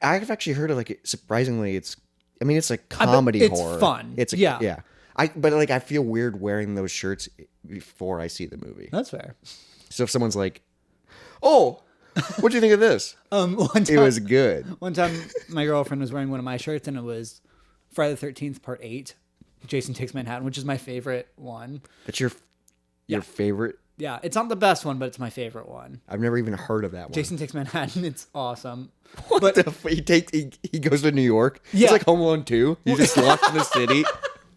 I've actually heard of like surprisingly, it's a comedy it's horror. fun. It's yeah. But like I feel weird wearing those shirts before I see the movie. That's fair. So if someone's like, "Oh, what do you think of this?" One time, It was good. One time, my girlfriend was wearing one of my shirts, and it was Friday the 13th, Part 8, Jason Takes Manhattan, which is my favorite one. That's your favorite? Yeah, it's not the best one, but it's my favorite one. I've never even heard of that one. Jason Takes Manhattan. It's awesome. What the he goes to New York. Yeah. It's like Home Alone 2. He's just lost in the city.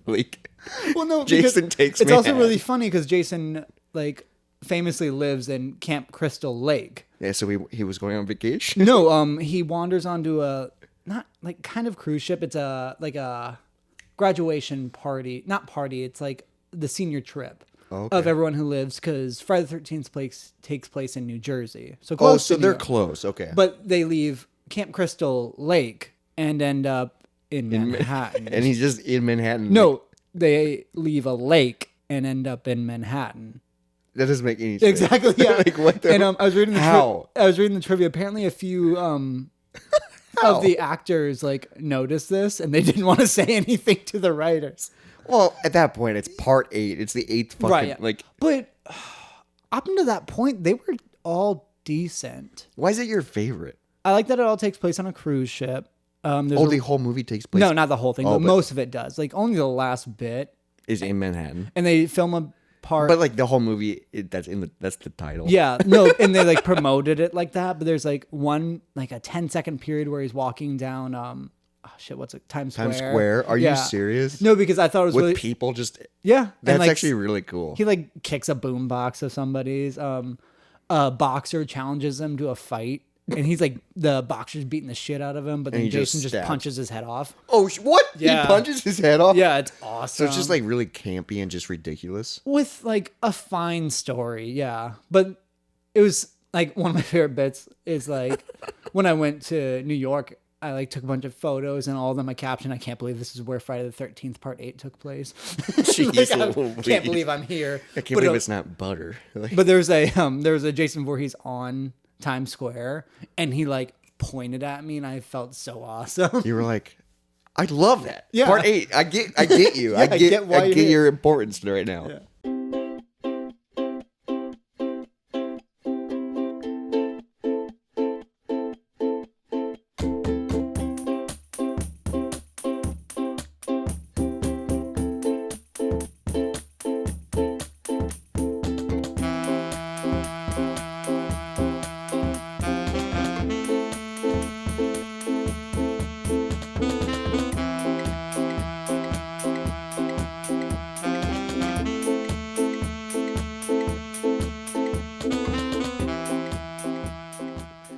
Like, Well, no, Jason Takes It's also Manhattan. really funny because Jason like famously lives in Camp Crystal Lake. Yeah, so he was going on vacation. No, he wanders onto a not like kind of cruise ship. It's a graduation party, not party. It's like the senior trip of everyone who lives because Friday the 13th takes place in New Jersey. So close so to New they're York. close. Okay. But they leave Camp Crystal Lake and end up in Manhattan. And he's just in Manhattan. No, they leave a lake and end up in Manhattan. That doesn't make any sense. Exactly. Yeah. Like, what the... And I was reading the How? I was reading the trivia. Apparently, a few of the actors like noticed this, and they didn't want to say anything to the writers. Well, at that point, it's part 8. It's the 8th fucking... Right. Yeah. Like, But up until that point, they were all decent. why is it your favorite? I like that it all takes place on a cruise ship. The whole movie takes place... No, not the whole thing, Oh, but but- most of it does. Like only the last bit, Is in Manhattan. and they film a part. But like the whole movie, that's the title. Yeah, no, and they like promoted it like that, but there's like one like a 10-second period where he's walking down what's it? Times Square. Times Square. Are you serious? No, because I thought it was With really people just... yeah. and, That's like, actually really cool. he like kicks a boombox of somebody's. A boxer challenges him to a fight, and he's like the boxer's beating the shit out of him, but then he Jason just just stabs. punches his head off. Oh, what? Yeah. He punches his head off? Yeah, it's awesome. So it's just like really campy and just ridiculous. with like a fine story, yeah. But it was like one of my favorite bits is like when I went to New York, I like took a bunch of photos and all of them I captioned, I can't believe this is where Friday the 13th Part 8 took place. Jeez I Louise. can't believe I'm here. I can't believe it's not butter. Like, But there was a Jason Voorhees on Times Square, and he like pointed at me, and I felt so awesome. you were like, I love that. Yeah. Part 8. I get you. Yeah, I get why I you're get here. your importance right now. Yeah.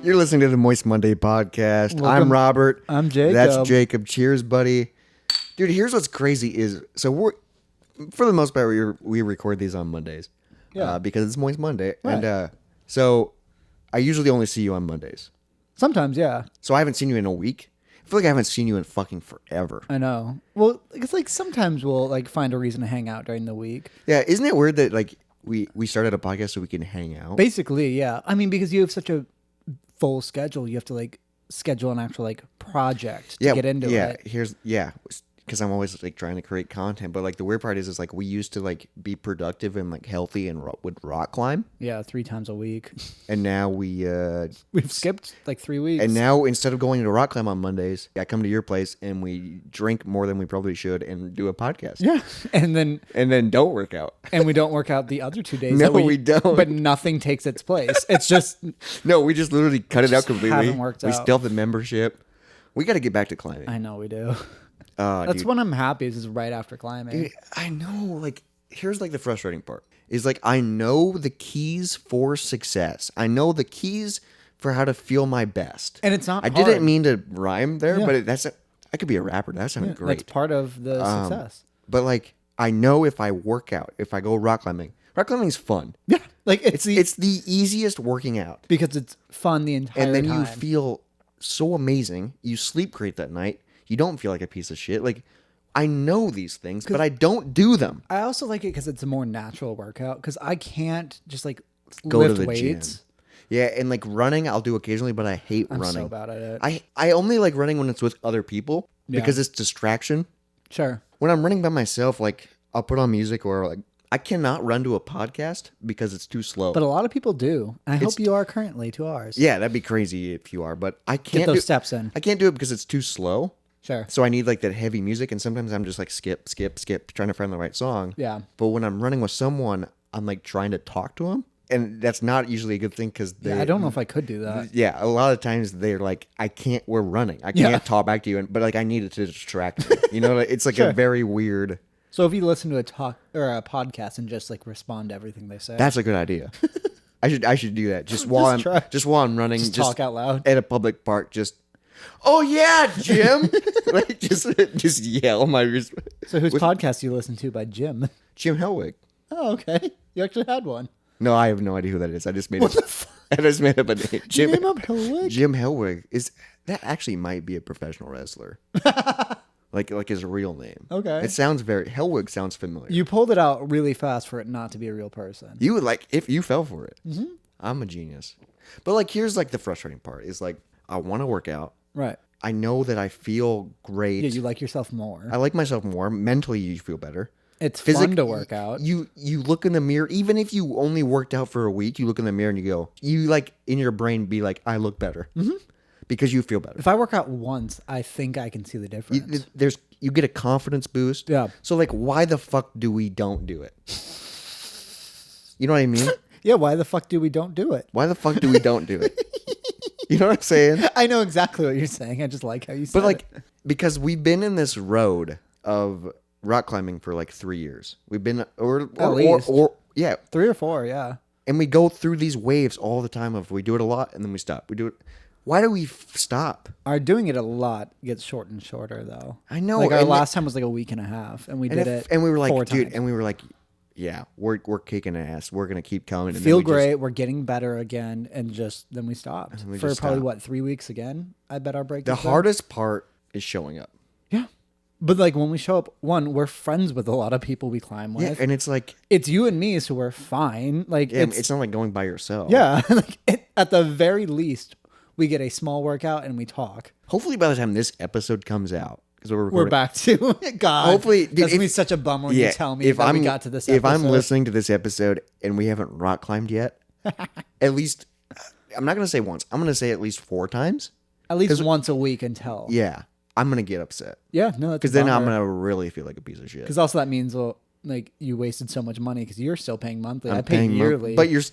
You're listening to the Moist Monday podcast. Welcome. I'm Robert. I'm Jacob. That's Jacob. Cheers, buddy. Dude, here's what's crazy is, so we're, for the most part, we record these on Mondays. Yeah. Because it's Moist Monday. Right. And so I usually only see you on Mondays. Sometimes, yeah, So I haven't seen you in a week. I feel like I haven't seen you in fucking forever. I know. Well, it's like sometimes we'll like find a reason to hang out during the week. Yeah, isn't it weird that like we started a podcast so we can hang out? Basically, yeah. I mean, because you have such a full schedule, you have to like schedule an actual like project to get into it. Because I'm always like trying to create content, but like the weird part is like we used to like be productive and like healthy and would rock climb, Yeah, 3 times a week. and now we've Skipped like 3 weeks. and now instead of going to rock climb on Mondays, I come to your place and we drink more than we probably should and do a podcast. yeah, and And then don't work out. we don't work out the other 2 days. No, that we don't. But nothing takes its place. It's just No, we just literally cut it out completely. haven't worked we out. still have the membership. We got to get back to climbing. I know we do. That's Dude. when I'm happy is right after climbing. Dude, I know, like, here's like the frustrating part is like, I know the keys for success. I know the keys for how to feel my best. And it's not I hard. didn't mean to rhyme there, Yeah. but I could be a rapper. That sounded great. That's part of the success. But like, I know if I work out, if I go rock climbing's fun. Yeah, like it's the easiest working out. because it's fun the entire And then time. you feel so amazing. You sleep great that night. You don't feel like a piece of shit. Like, I know these things, but I don't do them. I also like it because it's a more natural workout. Because I can't just like Go to lift the weights. gym. Yeah, and like running, I'll do occasionally, but I hate I'm running. so bad at it. I only like running when it's with other people because it's distraction. Sure. When I'm running by myself, like I'll put on music or like I cannot run to a podcast because it's too slow. But a lot of people do. I hope you are currently 2 hours. Yeah, that'd be crazy if you are, but I can't Get those do, steps in. I can't do it because it's too slow. Sure. So I need like that heavy music, and sometimes I'm just like skip, trying to find the right song. Yeah. But when I'm running with someone, I'm like trying to talk to them, and that's not usually a good thing because Yeah, I don't know if I could do that. Yeah, a lot of times they're like, I can't. We're running. I can't talk back to you, but like I need it to distract me. You know, it's like a very weird. So if you listen to a talk or a podcast and just like respond to everything they say, That's a good idea. I should do that just while I'm running. just talk out loud. at a public park. Just, oh yeah, Jim. Like just yell my. So whose podcast do you listen to by Jim? Jim Helwig. Oh, okay. You actually had one. No, I have no idea who that is. I just made up. I just made up a name. Jim Name up Helwig? Jim Helwig is that actually might be a professional wrestler. like his real name. Okay. It sounds very Helwig sounds familiar. You pulled it out really fast for it not to be a real person. You would like if you fell for it. Mm-hmm. I'm a genius. But like here's like the frustrating part is like I want to work out. Right. I know that I feel great. Yeah, you like yourself more. I like myself more. Mentally you feel better. It's fun to work out. You look in the mirror, even if you only worked out for a week, you look in the mirror and you go, you like in your brain be like, I look better. Mm-hmm. Because you feel better. If I work out once, I think I can see the difference. You get a confidence boost. Yeah. So like, why the fuck do we don't do it? You know what I mean? Yeah, why the fuck do we don't do it? Why the fuck do we don't do it? You know what I'm saying? I know exactly what you're saying. I just like how you said But like, it. because we've been in this road of rock climbing for like 3 years. We've been, or yeah. 3 or 4, yeah. And we go through these waves all the time of we do it a lot and then we stop. We do it. Why do we stop? Our doing it a lot gets short and shorter, though. I know. Like our and last time was like a week and a half, and we did it. And we were like, 4 dude, times. and we were like, yeah, we're kicking ass. We're gonna keep coming. And Feel then we great. We're getting better again, and then we stopped we for just probably stopped. 3 weeks again. I bet our break. The hardest part is showing up. Yeah, but like when we show up, we're friends with a lot of people we climb with. Yeah, and it's like, It's you and me, so we're fine. Like it's not like going by yourself. yeah, like at the very least, we get a small workout and we talk. Hopefully, by the time this episode comes out, because we're We're recording, back to God. Hopefully, dude, that's gonna be if- such a bummer when you tell me that we got to this. If I'm episode. listening to this episode and we haven't rock climbed yet, at least I'm not gonna say once. I'm gonna say at least 4 times. at least once a week until Yeah, I'm gonna get upset no, that's because then I'm gonna really feel like a piece of shit. because also that means like you wasted so much money because you're still paying monthly. I I'm pay paying yearly, but you're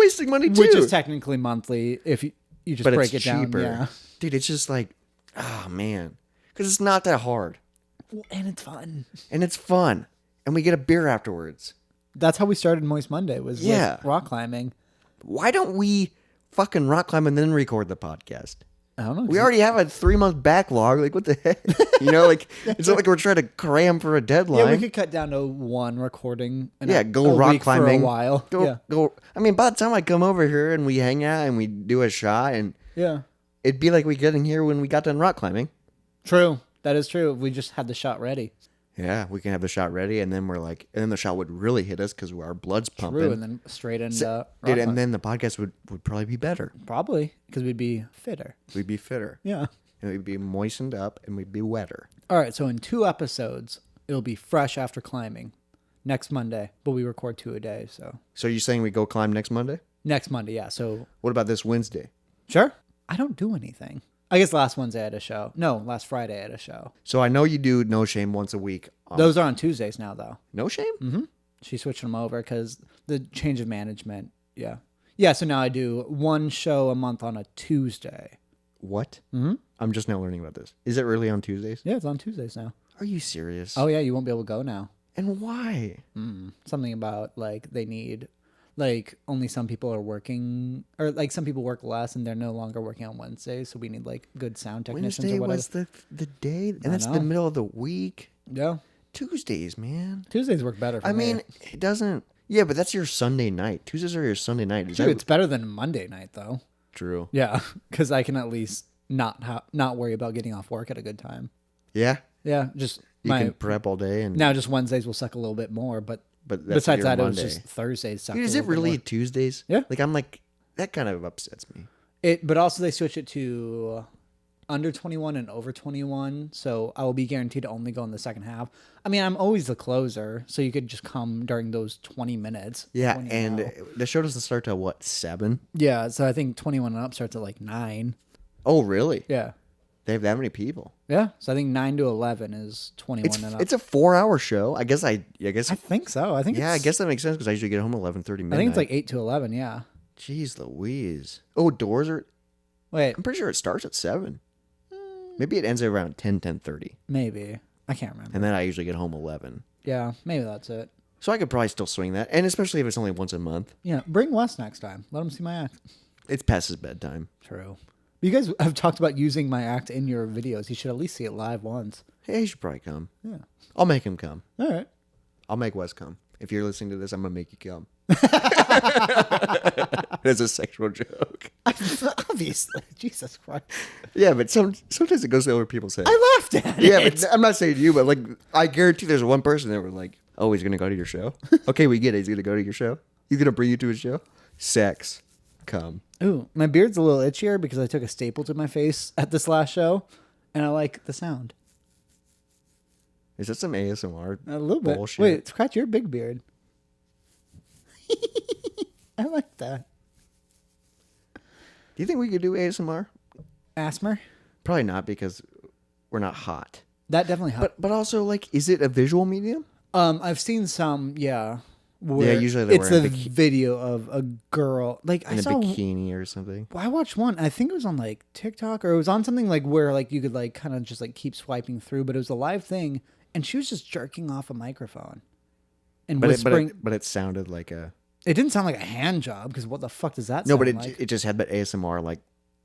wasting money too. which is technically monthly if you just but break it's it down. cheaper, Yeah, dude. It's just like, oh man, because it's not that hard and it's fun. and it's fun, and we get a beer afterwards. That's how we started Moist Monday. Was Yeah. with rock climbing. Why don't we fucking rock climb and then record the podcast? I don't know. We already have a 3-month backlog. Like, what the heck? You know, like, it's not like we're trying to cram for a deadline. yeah, we could cut down to 1 recording. Go a rock week climbing for a while. Go. I mean, by the time I come over here and we hang out and we do a shot, and yeah. it'd be like we getting here when we got done rock climbing. True. That is true. We just had the shot ready. Yeah, we can have the shot ready, and then and then the shot would really hit us because our blood's pumping. True, and then straight into rock Dude, climb. and then the podcast would probably be better. Probably because we'd be fitter. We'd be fitter. Yeah. And we'd be moistened up, and we'd be wetter. All right, so in 2 episodes, it'll be fresh after climbing next Monday, but we record 2 a day. So So you're saying we go climb next Monday? next Monday, yeah. So What about this Wednesday? sure. I don't do anything. I guess last Wednesday I had a show. No, last Friday I had a show. So I know you do No Shame once a week. Those are on Tuesdays now, though. No Shame? Mm-hmm. She switched them over because the change of management. Yeah. Yeah, so now I do 1 show a month on a Tuesday. What? Mm-hmm. I'm just now learning about this. Is it really on Tuesdays? Yeah, it's on Tuesdays now. Are you serious? Oh, yeah, you won't be able to go now. And why? Something about, like, they need, like, only some people are working, or, like, some people work less and they're no longer working on Wednesdays, so we need, like, good sound technicians Wednesday or whatever. was the day, and that's the know. middle of the week. Yeah. Tuesdays, man. Tuesdays work better for I me. mean, it doesn't. Yeah, but that's your Sunday night. Tuesdays are your Sunday night. Is Dude, that it's better than Monday night, though. true? Yeah, because I can at least not worry about getting off work at a good time. Yeah, Yeah, just you can prep all day, and now just Wednesdays will suck a little bit more, but but that's besides your that, Monday. it was just Thursdays suck. Dude, a is it little bit really more. Tuesdays? Yeah. Like I'm like, that kind of upsets me. But also they switch it to under 21 and over 21, so I will be guaranteed to only go in the second half. I mean, I'm always the closer, so you could just come during those 20 minutes. Yeah, when you and know. the show doesn't start till what, 7? Yeah, so I think 21 and up starts at like 9. Oh, really? Yeah. They have that many people. Yeah, so I think 9 to 11 is 21 and up. It's a 4-hour show. I guess. I think so. I think yeah, I it's, guess that makes sense because I usually get home 11:30 midnight. I think it's like 8 to 11, yeah. Jeez Louise. Oh, doors are. Wait, I'm pretty sure it starts at 7. Maybe it ends at around 10:30, maybe. I can't remember. and then I usually get home 11. Yeah, maybe that's it. So I could probably still swing that, and especially if it's only once a month. Yeah, bring Wes next time. Let him see my act. It's past his bedtime. True. You guys have talked about using my act in your videos. You should at least see it live once. Hey, he should probably come. Yeah. I'll make him come. All right. I'll make Wes come. If you're listening to this, I'm gonna make you come. It's a sexual joke. Obviously. Jesus Christ. Yeah, but sometimes it goes over people's heads. I laughed at it. Yeah, but I'm not saying you, but like I guarantee there's one person that were like, "Oh, he's gonna go to your show." Okay, we get it. He's gonna go to your show. He's gonna bring you to his show. Sex, come. Ooh, my beard's a little itchier because I took a staple to my face at this last show, and I like the sound. Is that some ASMR? A little bit. Bullshit? Wait, scratch your big beard. I like that. Do you think we could do ASMR? Asthma? Probably not because we're not hot. That definitely helps. But also like, is it a visual medium? I've seen some, yeah. Where usually they're it's a wearing video of a girl. Like In I a saw bikini or something. I watched one. I think it was on like TikTok or it was on something like where like you could like kind of just like keep swiping through, but it was a live thing, and she was just jerking off a microphone and whispering. But it sounded like a. It didn't sound like a hand job because what the fuck does that No, sound but like? it just had that ASMR like.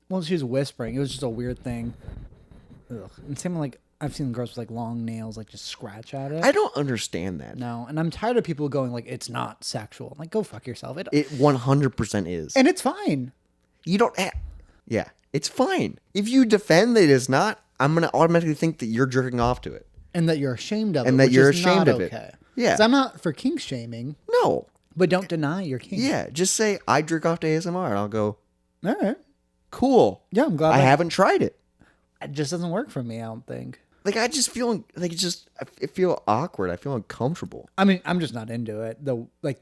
Well, she was whispering. It was just a weird thing. Ugh. And same like I've seen girls with like long nails like just scratch at it. I don't understand that. No, and I'm tired of people going like it's not sexual. Like go fuck yourself. It 100% is. And it's fine. You don't. Yeah, it's fine. If you defend that it's not, I'm gonna automatically think that you're jerking off to it. And that you're ashamed of it. And that which you're is ashamed not of it. okay. Yeah. 'Cause I'm not for kink shaming, No. but don't deny your kink. Yeah, just say I jerk off to ASMR, and I'll go. All right. Cool. Yeah, I'm glad I that- haven't tried it. It just doesn't work for me, I don't think. Like I just feel like I feel awkward. I feel uncomfortable. I mean, I'm just not into it. Like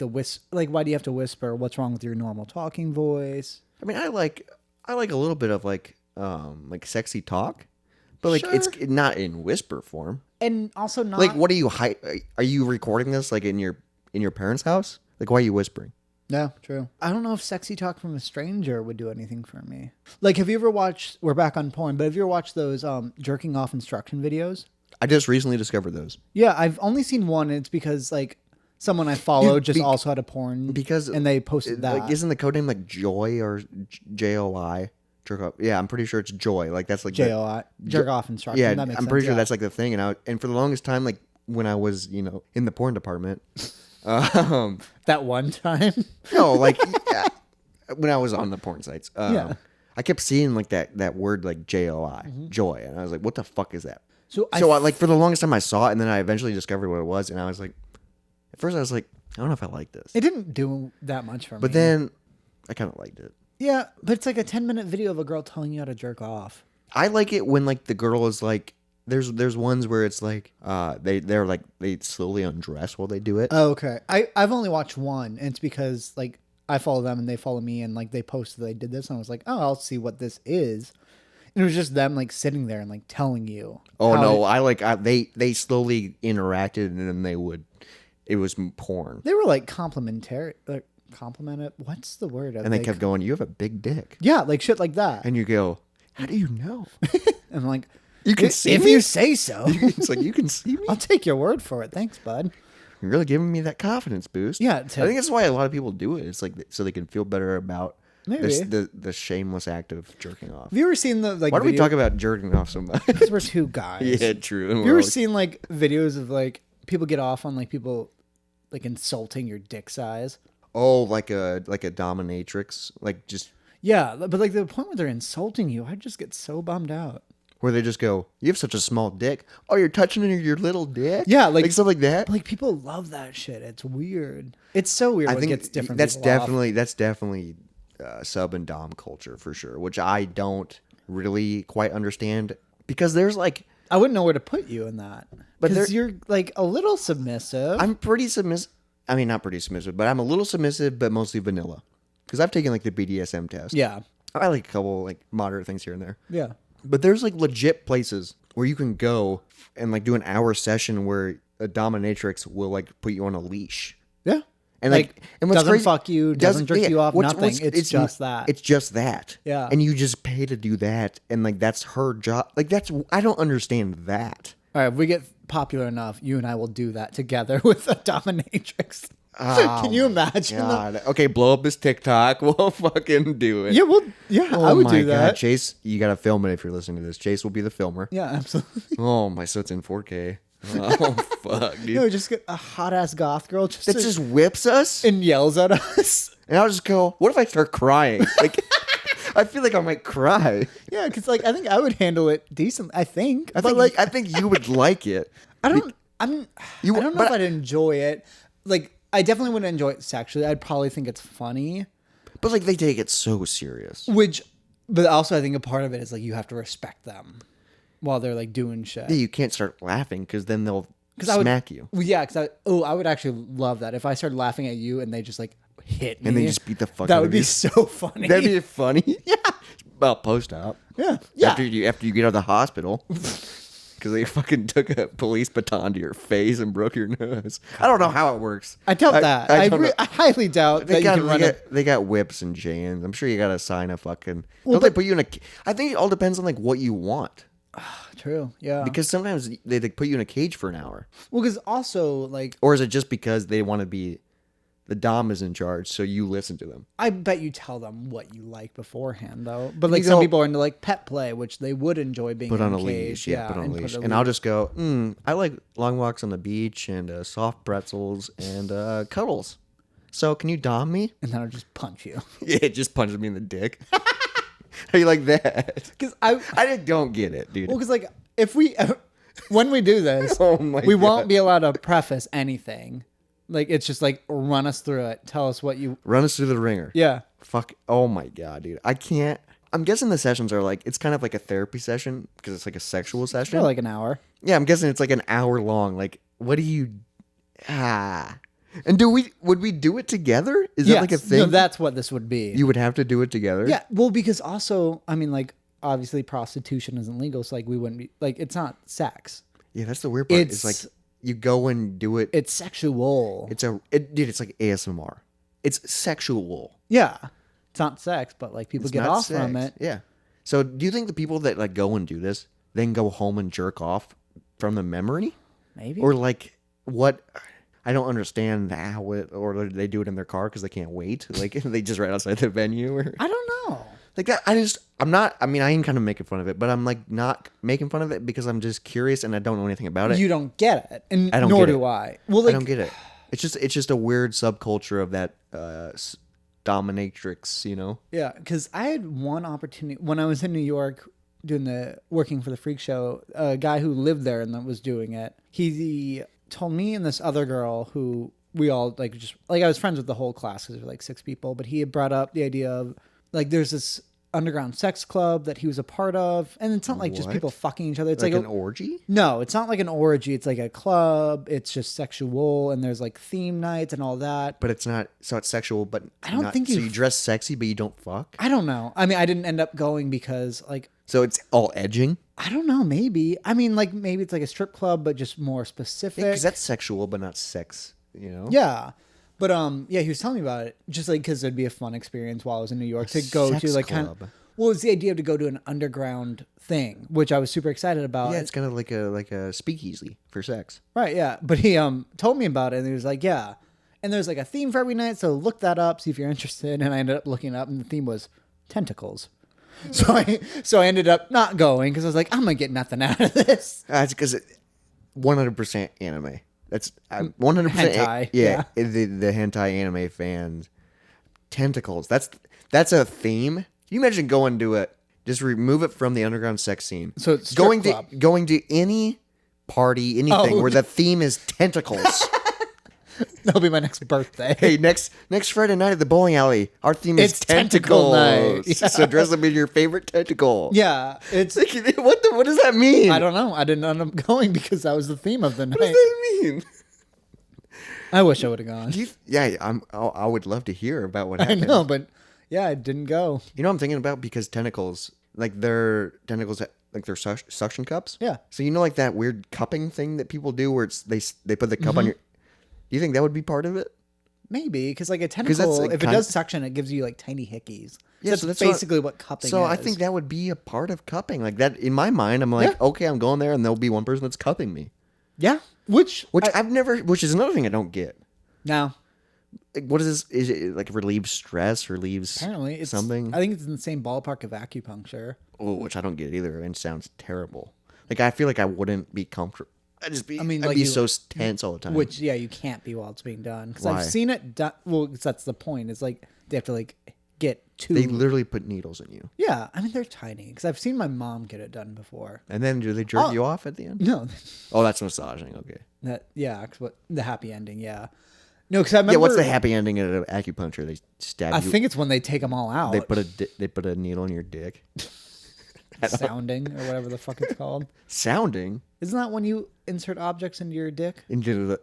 why do you have to whisper? What's wrong with your normal talking voice? I mean, I like a little bit of like sexy talk, but like it's Sure. not in whisper form. And also not Like, what are you are you recording this like in your parents' house? Like, why are you whispering? Yeah, true. I don't know if sexy talk from a stranger would do anything for me. Like, have you ever watched? We're back on porn, but have you ever watched those jerking off instruction videos? I just recently discovered those Yeah, I've only seen one. And it's because like someone I follow Dude, just also had a porn because and they posted that. Like, isn't the code name like Joy or JOI? Jerk off. Yeah, I'm pretty sure it's Joy. Like that's like JOI jerk off instruction. Yeah, that makes I'm sense, pretty sure yeah. that's like the thing. And for the longest time, like when I was in the porn department, that one time. no, like yeah, when I was on the porn sites, Yeah. I kept seeing like that word like JOI, joy, and I was like, what the fuck is that? So I like for the longest time I saw it, and then I eventually discovered what it was, and I was like, at first I was like, I don't know if I like this, it didn't do that much for me. but then I kind of liked it. yeah, but it's like a 10-minute video of a girl telling you how to jerk off. I like it when like the girl is like, there's ones where it's like they slowly undress while they do it. Oh, okay. I've only watched one, and it's because like I follow them and they follow me, and like they posted they did this, and I was like, oh, I'll see what this is. And it was just them like sitting there and like telling you. Oh how no, to- they slowly interacted and then it was porn. they were like complimentary, like complimented. What's the word? And they kept going, you have a big dick. Yeah, like shit like that. And you go, how do you know? And I'm like, You can if see if me? you say so. It's like, you can see me? I'll take your word for it. Thanks, bud. You're really giving me that confidence boost. Yeah, I think that's why a lot of people do it. It's like so they can feel better about Maybe. the shameless act of jerking off. Have you ever seen the like? Why do we video- talk about jerking off so much? Because we're two guys. Yeah, true. And Have you ever seen like videos of like people get off on like people like insulting your dick size? like a dominatrix, like just Yeah, but like the point where they're insulting you, I just get so bummed out. where they just go, you have such a small dick. Oh, you're touching your little dick? Yeah, like stuff like that. But, like people love that shit. It's weird. It's so weird. I when think it gets different. that's people off. definitely sub and dom culture for sure, which I don't really quite understand because there's like I wouldn't know where to put you in that. But Because you're like a little submissive. I'm pretty submissive. I mean, not pretty submissive, but I'm a little submissive, but mostly vanilla. Because I've taken like the BDSM test. Yeah. I like a couple like moderate things here and there. Yeah. But there's like legit places where you can go and like do an hour session where a dominatrix will like put you on a leash. Yeah. And like and what's doesn't crazy, fuck you, doesn't jerk you off, nothing. It's just that. It's just that. Yeah. And you just pay to do that, and like that's her job. Like that's I don't understand that. All right, if we get popular enough, you and I will do that together with a dominatrix. Oh, Can you imagine? God. Okay, blow up this TikTok. We'll fucking do it. Yeah, well, yeah, I would do that. God, Chase, you gotta film it if you're listening to this. Chase will be the filmer. Yeah, absolutely. Oh my, so it's in 4K. Oh fuck, dude. No, just get a hot ass goth girl That just whips us, and yells at us. and I'll just go. What if I start crying? Like, I feel like I might cry. Yeah, because like I think I would handle it decently. I think, I think you would like it. I don't know if I'd enjoy it. Like, I definitely wouldn't enjoy it sexually. I'd probably think it's funny. But like they take it so serious. But also I think a part of it is like you have to respect them while they're like doing shit. Yeah, you can't start laughing because then they'll smack you. Well, yeah, because I would actually love that if I started laughing at you and they just like hit me And they just beat the fuck out That of would be you. so funny. That'd be funny. Yeah. Well, post-op. Yeah. After you get out of the hospital. Because they fucking took a police baton to your face and broke your nose. I don't know how it works. I doubt that. I don't know. I highly doubt that you can run it. They got whips and chains. I'm sure you got to sign a fucking... Don't they put you in a... I think it all depends on like what you want. True. Yeah. Because sometimes they put you in a cage for an hour. Well, because also like Or is it just because they want to be... The dom is in charge, so you listen to them. I bet you tell them what you like beforehand, though. But like You some go- people are into like pet play, which they would enjoy being Put in on a cage. leash. Yeah, put on a put leash. And I'll just go, I like long walks on the beach and soft pretzels and cuddles. So can you dom me? and then I'll just punch you. Yeah, it just punches me in the dick. How you like that? Because I don't get it, dude. well, because like if when we do this, Oh my we God. won't be allowed to preface anything. Like it's just like run us through it. Tell us what you. Run us through the ringer. Yeah. Fuck. Oh my God, dude. I can't. I'm guessing the sessions are like, it's kind of like a therapy session because it's like a sexual session. For like an hour. Yeah, I'm guessing it's like an hour long. Like, what do you. And would we do it together? Is that like a thing? No, that's what this would be. You would have to do it together? Yeah. Well, because also, I mean, like obviously prostitution isn't legal, so like we wouldn't be like it's not sex. Yeah, that's the weird part. It's like you go and do it. It's sexual. Dude, it's like ASMR. It's sexual. Yeah. It's not sex, but like people It's get not off sex. from it. Yeah. So do you think the people that like go and do this then go home and jerk off from the memory? Maybe. Or like what? I don't understand how it, or they do it in their car because they can't wait. Like they just right outside the venue. Or I don't know. like that. I'm not. I mean, I am kind of making fun of it, but I'm like not making fun of it because I'm just curious and I don't know anything about it. You don't get it, and I don't nor get do it. I. Well, like I don't get it. It's just a weird subculture of that dominatrix, you know? yeah, because I had one opportunity when I was in New York working for the Freak Show. A guy who lived there and that was doing it. He told me and this other girl who we all like just like I was friends with the whole class because there were like 6 people, but he had brought up the idea of like there's this underground sex club that he was a part of, and it's not like just What? people fucking each other. It's Like like an orgy? no, it's not like an orgy. It's like a club. It's just sexual, and there's like theme nights and all that. But it's not, so it's sexual, but I don't not, think so you- you dress sexy, but you don't fuck? I don't know. I mean, I didn't end up going because like So it's all edging? I don't know. Maybe I mean like maybe it's like a strip club, but just more specific. Because that's sexual, but not sex, you know? Yeah. But yeah, he was telling me about it just like because it'd be a fun experience while I was in New York to go to sex like club. well, it's the idea to go to an underground thing, which I was super excited about. Yeah, it's kind of like a speakeasy for sex. Right, yeah. But he told me about it and he was like, yeah. And there's like a theme for every night, so look that up, see if you're interested. And I ended up looking it up and the theme was tentacles. So I ended up not going because I was like, I'm gonna get nothing out of this. That's because 100% anime. That's 100% Hentai, yeah. The hentai anime fans. Tentacles. That's a theme. Can you imagine going to it? Just remove it from the underground sex scene. So it's strip club. going to any party, anything Oh. where the theme is tentacles. That'll be my next birthday. Hey, next Friday night at the bowling alley, our theme is It's tentacle tentacles. night. Yeah. So dress up in your favorite tentacle. Yeah, it's. Like, what does that mean? I don't know. I didn't end up going because that was the theme of the night. What does that mean? I wish I would have gone. I would love to hear about what I happened. know, but yeah, I didn't go. You know what I'm thinking about? Because tentacles, like they're tentacles, like they're suction cups. Yeah. So you know, like that weird cupping thing that people do, where it's they put the cup on your. Do you think that would be part of it? Maybe because like a that's, tentacle, like, if it does suction, it gives you like tiny hickeys. Yeah, That's, so that's basically what cupping is. So I think that would be a part of cupping. Like that in my mind, I'm like, okay, I'm going there, and there'll be one person that's cupping me. Yeah, which I've never. Which is another thing I don't get. no. Like, what is this? Is it like relieves stress? Relieves Apparently, it's something? I think it's in the same ballpark of acupuncture. Oh, which I don't get either, and sounds terrible. Like I feel like I wouldn't be comfortable. I'd like be you- so tense all the time. Which you can't be while it's being done because Why? I've seen it done. Well, 'cause that's the point. It's like they have to like get to. they literally put needles in you, Yeah, I mean they're tiny because I've seen my mom get it done before. and then do they jerk you off at the end? No, Oh, that's massaging. Okay. what the happy ending? Yeah, no, because I remember. Yeah. What's the happy ending of acupuncture? They stab I you. think it's when they take them all out. they put a needle in your dick. sounding or whatever the fuck it's called. Sounding Isn't that when you insert objects into your dick? into the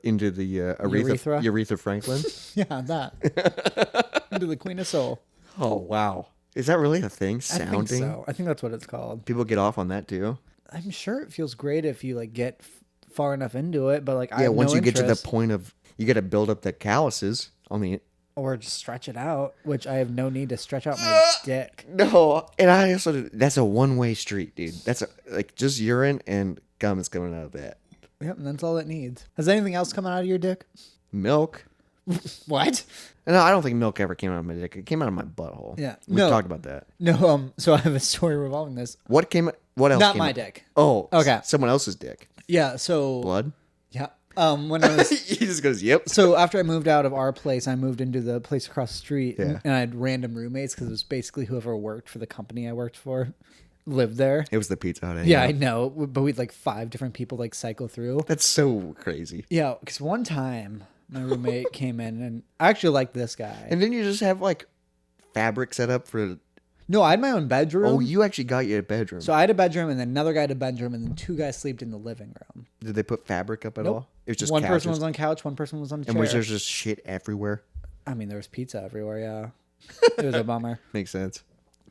Urethra? Aretha Franklin. Yeah, that. Into the Queen of Soul. Oh wow, is that really a thing? Sounding. I think so. I think that's what it's called. People get off on that too. I'm sure it feels great if you like get far enough into it, but like I Yeah, have once no you get to the interest. point of you got to build up the calluses on the. Or just stretch it out, which I have no need to stretch out my dick. No, and I also that's a one-way street, dude. That's like just urine and gum is coming out of that. Yep, and that's all it needs. Has anything else coming out of your dick? Milk. What? No, I don't think milk ever came out of my dick. It came out of my butthole. Yeah. we No. talked about that. No, so I have a story revolving this. What else? Not came my out? dick. Oh, Okay. Someone else's dick. Yeah, so Blood. yeah. When I was He just goes, "Yep." so after I moved out of our place, I moved into the place across the street, Yeah. and I had random roommates because it was basically whoever worked for the company I worked for lived there. It was the Pizza Hut. Yeah, I anyway. know, but we'd like 5 different people like cycle through. That's so crazy. Yeah, because one time my roommate came in, and I actually liked this guy. And then you just have like fabric set up for. No, I had my own bedroom. Oh, you actually got your bedroom. So I had a bedroom, and then another guy had a bedroom, and then 2 guys slept in the living room. Did they put fabric up at Nope. all? It was just one person couches. was on couch, one person was on chair. And was there just shit everywhere? I mean, there was pizza everywhere. Yeah, it was a bummer. Makes sense.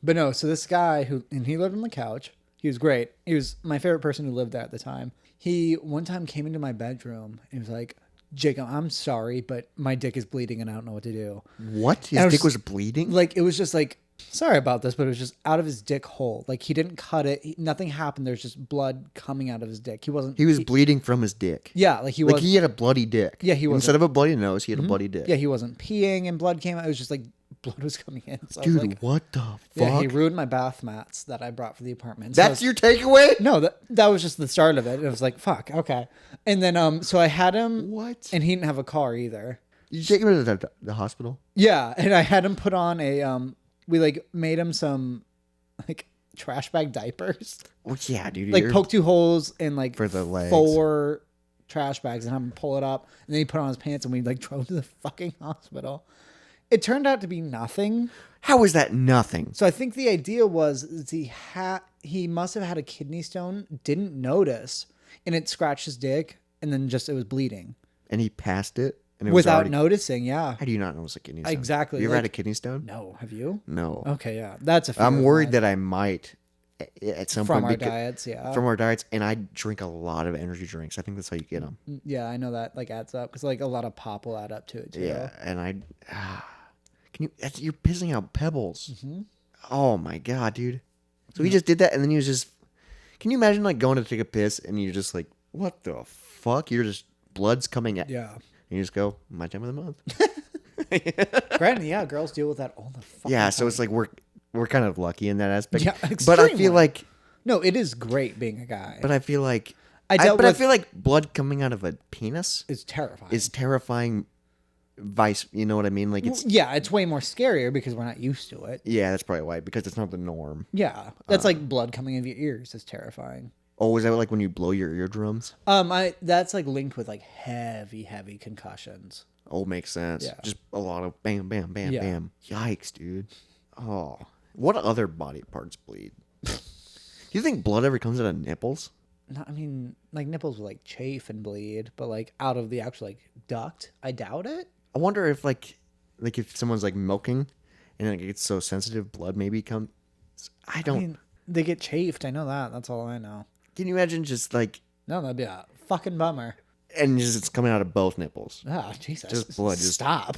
But no, so this guy and he lived on the couch. He was great. He was my favorite person who lived there at the time. He one time came into my bedroom and he was like, "Jacob, I'm sorry, but my dick is bleeding and I don't know what to do." What? His I was dick was bleeding? Like it was just like, sorry about this, but it was just out of his dick hole. Like he didn't cut it. Nothing happened. There's just blood coming out of his dick. He wasn't. He was bleeding from his dick. Yeah, like he Like was. he had a bloody dick. Yeah, he wasn't- Instead of a bloody nose, he had a bloody dick. Yeah, he wasn't peeing and blood came out. It was just like blood was coming in. So I was Dude, like, what the fuck? yeah, he ruined my bath mats that I brought for the apartment. So I That's was- your takeaway? No, that was just the start of it. It was like, fuck, okay. And then so I had him What? and he didn't have a car either. Did you take him to the hospital? Yeah, and I had him put on a we like made him some like trash bag diapers. Well, yeah, dude. Like you're- poke 2 holes in like For the legs. 4 trash bags and have him pull it up, and then he put on his pants and we like drove to the fucking hospital. It turned out to be nothing. How is that nothing? So I think the idea was is he must have had a kidney stone, didn't notice, and it scratched his dick, and then just it was bleeding And he passed it? And it was without already... noticing. Yeah, How do you not notice a kidney stone? Exactly, You ever had like- a kidney stone? no, have you? No. Okay, yeah, that's a fear I'm of worried mine. that I might at some From point. our because- diets, yeah. From our diets. And I drink a lot of energy drinks. I think that's how you get them. Yeah, I know that like adds up because like a lot of pop will add up to it too. Yeah. And you're pissing out pebbles. Mm-hmm. Oh my God, dude. So he just did that. And then he was just, can you imagine like going to take a piss and you're just like, what the fuck? You're just, blood's coming out. Yeah. And you just go, my time of the month. Granted, yeah, girls deal with that all the fucking Yeah, so time. it's like we're kind of lucky in that aspect. Yeah, but I extremely. feel like No, it is great being a guy. but I feel like I dealt but I with- feel like blood coming out of a penis it's terrifying. is terrifying vice, you know what I mean? Like it's Yeah, it's way more scarier because we're not used to it. yeah, that's probably why because it's not the norm. Yeah, that's like blood coming out of your ears is terrifying. Oh, is that like when you blow your eardrums? That's like linked with like heavy concussions. Oh, makes sense. Yeah. Just a lot of bam, bam, bam, Yeah. bam. Yikes, dude. Oh, what other body parts bleed? Do you think blood ever comes out of nipples? I mean, like nipples will like chafe and bleed, but like out of the actual like duct, I doubt it. I wonder if like if someone's like milking and it gets so sensitive, blood maybe comes. I don't. I mean, they get chafed. I know that. That's all I know. Can you imagine just like No, that'd be a fucking bummer. and just it's coming out of both nipples? Oh, Jesus. Just blood, just- Stop.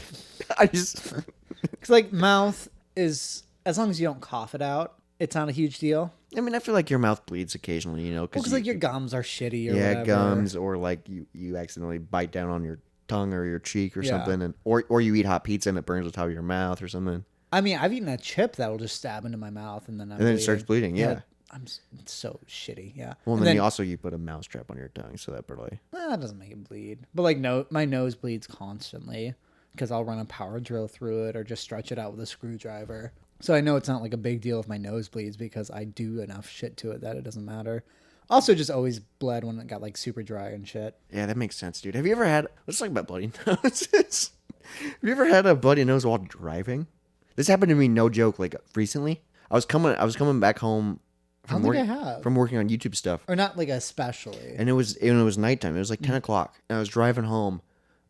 I just. Because like mouth is, as long as you don't cough it out, it's not a huge deal. I mean, I feel like your mouth bleeds occasionally, you know, Because like your gums are shitty or yeah, whatever. gums, or like you accidentally bite down on your tongue or your cheek or Yeah. something, and or you eat hot pizza and it burns the top of your mouth or something, I mean, I've eaten a chip that'll just stab into my mouth and then and then it starts bleeding. Yeah. It's so shitty. Yeah. Well, And then you put a mouse trap on your tongue, so that probably. that doesn't make it bleed. But like no, my nose bleeds constantly because I'll run a power drill through it or just stretch it out with a screwdriver. So I know it's not like a big deal if my nose bleeds because I do enough shit to it that it doesn't matter. Also, just always bled when it got like super dry and shit. Yeah, that makes sense, dude. Have you ever had? Let's talk about bloody noses. Have you ever had a bloody nose while driving? This happened to me, no joke. Like recently, I was coming back home I don't think I have. from working on YouTube stuff, Or not like especially. and it was nighttime. It was like 10 o'clock, and I was driving home,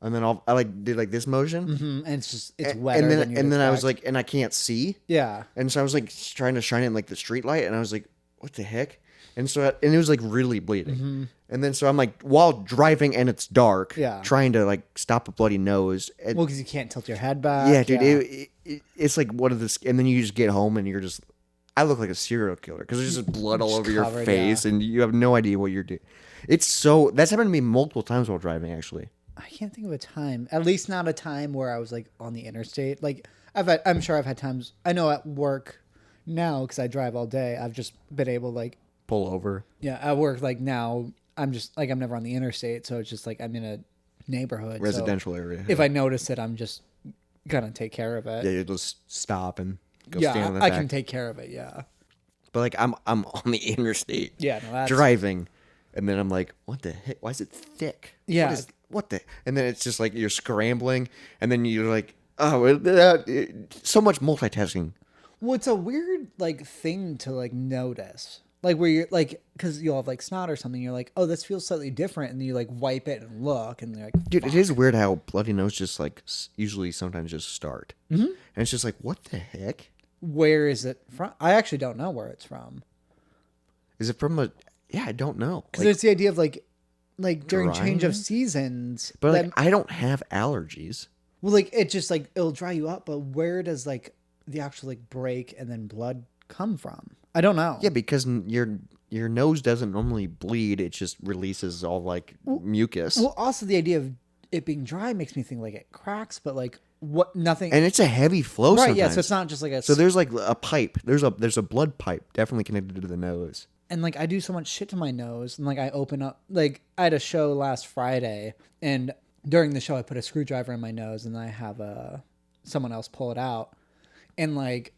and then I like did like this motion, And it's just it's and wetter then than you and then I was expect. like, and I can't see, Yeah. and so I was like trying to shine it in like the street light, and I was like, what the heck? And so and it was like really bleeding, and then so I'm like while driving and it's dark, Yeah. trying to like stop a bloody nose. And, Well, because you can't tilt your head back. yeah, dude, it's like one of the, and then you just get home and you're just, I look like a serial killer because there's just blood all Just over your covered, face and you have no idea what you're doing. That's happened to me multiple times while driving, actually. I can't think of a time. At least not a time where I was like on the interstate. Like I'm sure I've had times. I know at work now because I drive all day. I've just been able like Pull over. yeah at work like now I'm just like I'm never on the interstate, so it's just like I'm in a neighborhood so Residential area. if I notice it, I'm just gonna take care of it. Yeah, you just stop and go Yeah, stand in the I back. can take care of it. Yeah. But like I'm on the interstate Yeah. No, that's driving, and then I'm like, what the heck? Why is it thick? Yeah. What the? And then it's just like you're scrambling, and then you're like, oh, so much multitasking. Well, it's a weird like thing to like notice. Like where you're like, because you'll have like snot or something, you're like, oh, this feels slightly different, and then you like wipe it and look, and you're like, Dude, it is weird how bloody nose just like usually sometimes just start, and it's just like, what the heck? where is it from? I actually don't know where it's from. Is it from a? Yeah, I don't know. Because Like, it's the idea of like during change of drying? seasons. but that- like I don't have allergies. well, like it just like it'll dry you up, but where does like the actual like break and then blood come from? I don't know. Yeah, because your nose doesn't normally bleed; it just releases all like mucus, Well, also the idea of it being dry makes me think like it cracks, but like what nothing. and it's a heavy flow. right. Sometimes. Yeah. So it's not just like a. So there's like a pipe. There's a blood pipe definitely connected to the nose. and like I do so much shit to my nose, and like I open up. Like I had a show last Friday, and during the show I put a screwdriver in my nose, and I have someone else pull it out, and like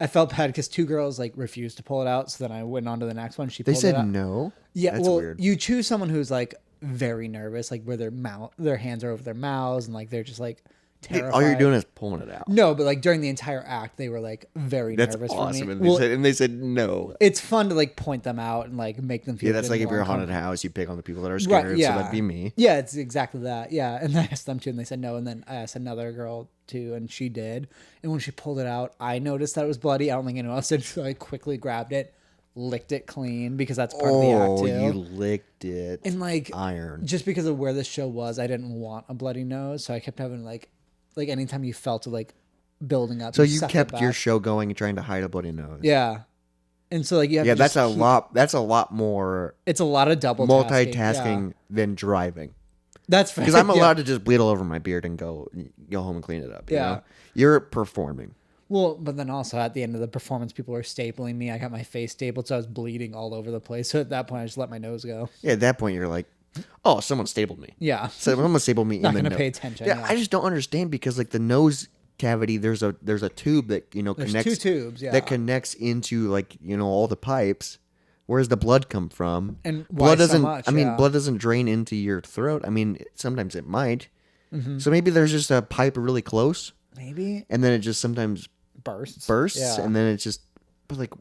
I felt bad because two girls like refused to pull it out, so then I went on to the next one. She They pulled said it out. no. Yeah, That's well, weird. you choose someone who's like very nervous, like where their hands are over their mouths, and like they're just like terrified. All you're doing is pulling it out. No, but like during the entire act, they were like very That's nervous awesome. for And me. they said no. It's fun to like point them out and like make them feel. Yeah, that's good like and if you're a more haunted house, you pick on the people that are Right, scared. yeah. So that'd be me. Yeah, it's exactly that. Yeah, and I asked them to, and they said no. And then I asked another girl too, and she did. And when she pulled it out, I noticed that it was bloody. I don't think anyone else did, so I quickly grabbed it, licked it clean because that's part of the act Oh, too. you licked it. And like iron. just because of where this show was, I didn't want a bloody nose, so I kept having like anytime you felt it like building up. So you suck it kept your back. show going and trying to hide a bloody nose. Yeah, and so like you have Yeah, to that's just a lot. That's a lot more It's a lot of double multitasking than driving. That's fair. Because I'm Yeah. allowed to just bleed all over my beard and go home and clean it up. You Yeah. know? You're performing. Well, but then also at the end of the performance, people were stapling me. I got my face stapled, so I was bleeding all over the place. So at that point, I just let my nose go. Yeah, at that point you're like, oh, someone stapled me. Yeah. Someone stapled me Not in the gonna nose. pay attention, Yeah, yeah. I just don't understand because like the nose cavity, there's a tube that There's connects two tubes, yeah. that connects into like all the pipes. Where's the blood come from? And why blood so doesn't. much? I mean, Yeah. blood doesn't drain into your throat. I mean, sometimes it might, So maybe there's just a pipe really close, Maybe and then it just sometimes bursts, Yeah. and then it's just. But like,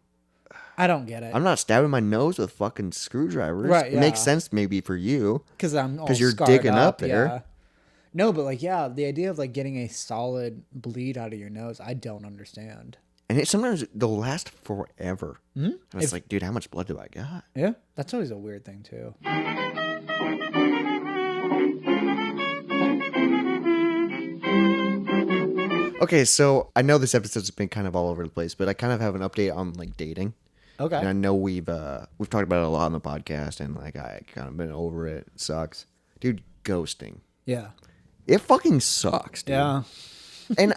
I don't get it I'm not stabbing my nose with fucking screwdrivers. Right, It makes yeah. sense maybe for you. because I'm all 'Cause you're scarred digging up there. Yeah. No, but like, yeah, the idea of like getting a solid bleed out of your nose, I don't understand. And sometimes they'll last forever. And it's If- like, dude, how much blood do I got? Yeah, that's always a weird thing too. Okay, so I know this episode's been kind of all over the place, but I kind of have an update on like dating. Okay. And I know we've talked about it a lot on the podcast, and like I kind of been over it. It sucks, dude. Ghosting, Yeah. it fucking sucks, dude. Yeah. And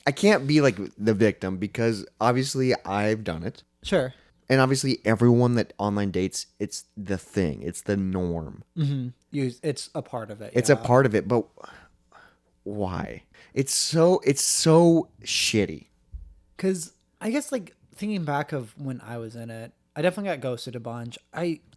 I can't be like the victim because obviously I've done it, Sure. and obviously everyone that online dates, it's the thing, it's the norm, It's a part of it. it's yeah. a part of it. But why? It's so shitty. Because I guess like thinking back of when I was in it, I definitely got ghosted a bunch.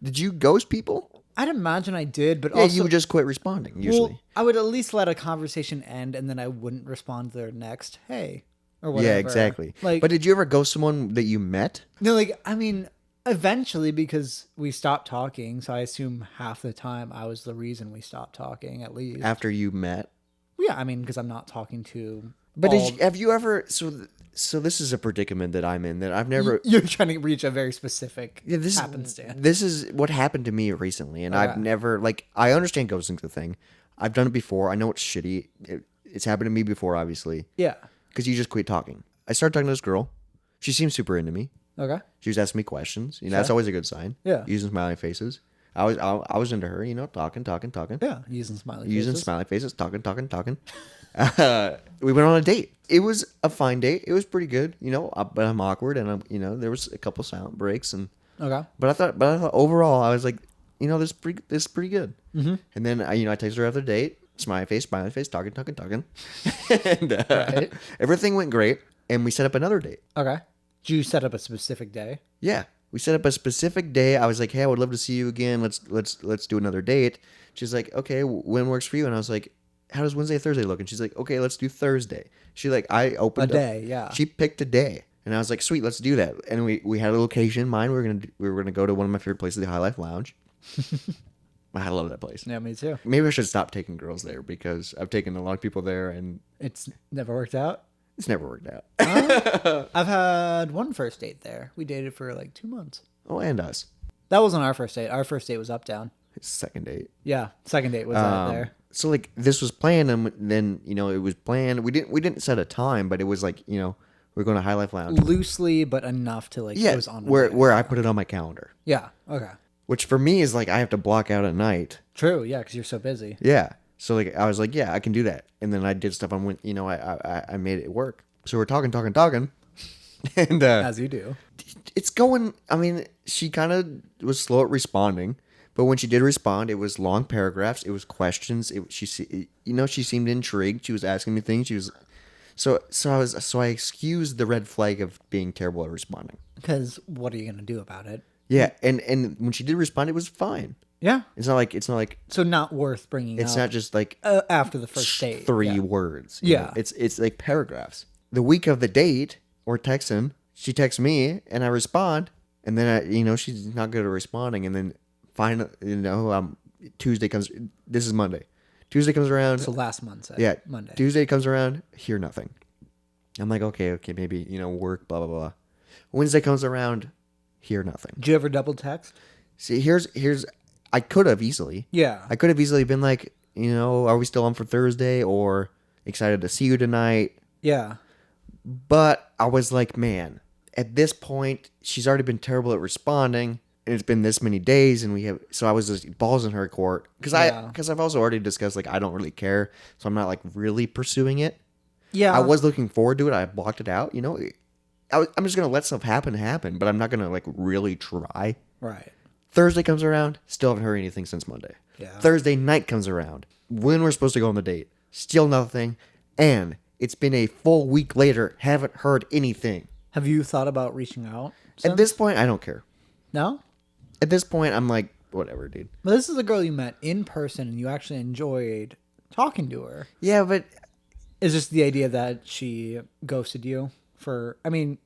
Did you ghost people? I'd imagine I did, but Yeah, also you would just quit responding usually. well, I would at least let a conversation end, and then I wouldn't respond to their next hey or whatever. Yeah, exactly. Like, But did you ever ghost someone that you met? no, like I mean, eventually because we stopped talking, so I assume half the time I was the reason we stopped talking. At least, After you met? yeah, I mean, because I'm not talking to. But all- have you ever? So this is a predicament that I'm in that I've never. You're trying to reach a very specific Yeah, happenstance. this is what happened to me recently, and I've Okay. never like. I understand ghosting's the thing. I've done it before. I know it's shitty. It's happened to me before, obviously, Yeah. because you just quit talking. I started talking to this girl. She seemed super into me. Okay. She was asking me questions. You know, that's always a good sign. Yeah. Using smiley faces. I was into her. You know, talking. Yeah. Using smiley Using faces. smiley faces, talking. We went on a date. It was a fine date. It was pretty good, you know. But I'm awkward, and there was a couple silent breaks, and Okay. but I thought overall, I was like, this is pretty good. Mm-hmm. And then I texted her after the date, smiley face, talking, and Right. everything went great. And we set up another date. Okay. Did you set up a specific day? Yeah, we set up a specific day. I was like, hey, I would love to see you again. Let's do another date. She's like, okay, when works for you? And I was like, how does Wednesday, Thursday look? And she's like, okay, let's do Thursday. She like, I opened A day, yeah. She picked a day, and I was like, sweet, let's do that. And we had a location in mind. We were gonna go to one of my favorite places, the High Life Lounge. I love that place. Yeah, me too. Maybe I should stop taking girls there because I've taken a lot of people there, and It's never worked out. it's never worked out. I've had one first date there. We dated for like 2 months. Oh, and us. That wasn't our first date. Our first date was Uptown. It's second date. Yeah, second date was out there. So like this was planned, and then it was planned. We didn't set a time, but it was like we're going to High Life Lounge. Loosely, but enough to like Yeah, it was on. where I put it on my calendar, Yeah. Okay. which for me is like I have to block out at night. True. Yeah, because you're so busy. Yeah, so like I was like, yeah, I can do that, and then I did stuff on I made it work. So we're talking, and As you do. it's going. I mean, she kind of was slow at responding, but when she did respond, it was long paragraphs. It was questions. She seemed intrigued. She was asking me things. She was so I excused the red flag of being terrible at responding. Because what are you gonna do about it? Yeah, and when she did respond, it was fine. Yeah. It's not like So not worth bringing it's up not just like after the first date. three Yeah. words. Yeah. It's like paragraphs. The week of the date or texting, she texts me and I respond, and then she's not good at responding, and then finally Tuesday comes. This is Monday. Tuesday comes around. So last month. Yeah, Monday. Tuesday comes around. Hear nothing. I'm like, okay, maybe work, blah blah blah. Wednesday comes around. Hear nothing. Did you ever double text? See, here's. I could have easily. Yeah. I could have easily been like, are we still on for Thursday, or excited to see you tonight? Yeah. But I was like, man, at this point, she's already been terrible at responding, and it's been this many days, and so I was just balls in her court because Yeah. I've also already discussed like I don't really care, so I'm not like really pursuing it. Yeah. I was looking forward to it. I blocked it out. I'm just gonna let stuff happen, but I'm not gonna like really try. Right. Thursday comes around, still haven't heard anything since Monday. Yeah. Thursday night comes around, when we're supposed to go on the date, still nothing, and it's been a full week later, haven't heard anything. Have you thought about reaching out? At this point, I don't care. No? At this point, I'm like, whatever, dude. But this is a girl you met in person and you actually enjoyed talking to her. Yeah, but It's just the idea that she ghosted you for. I mean,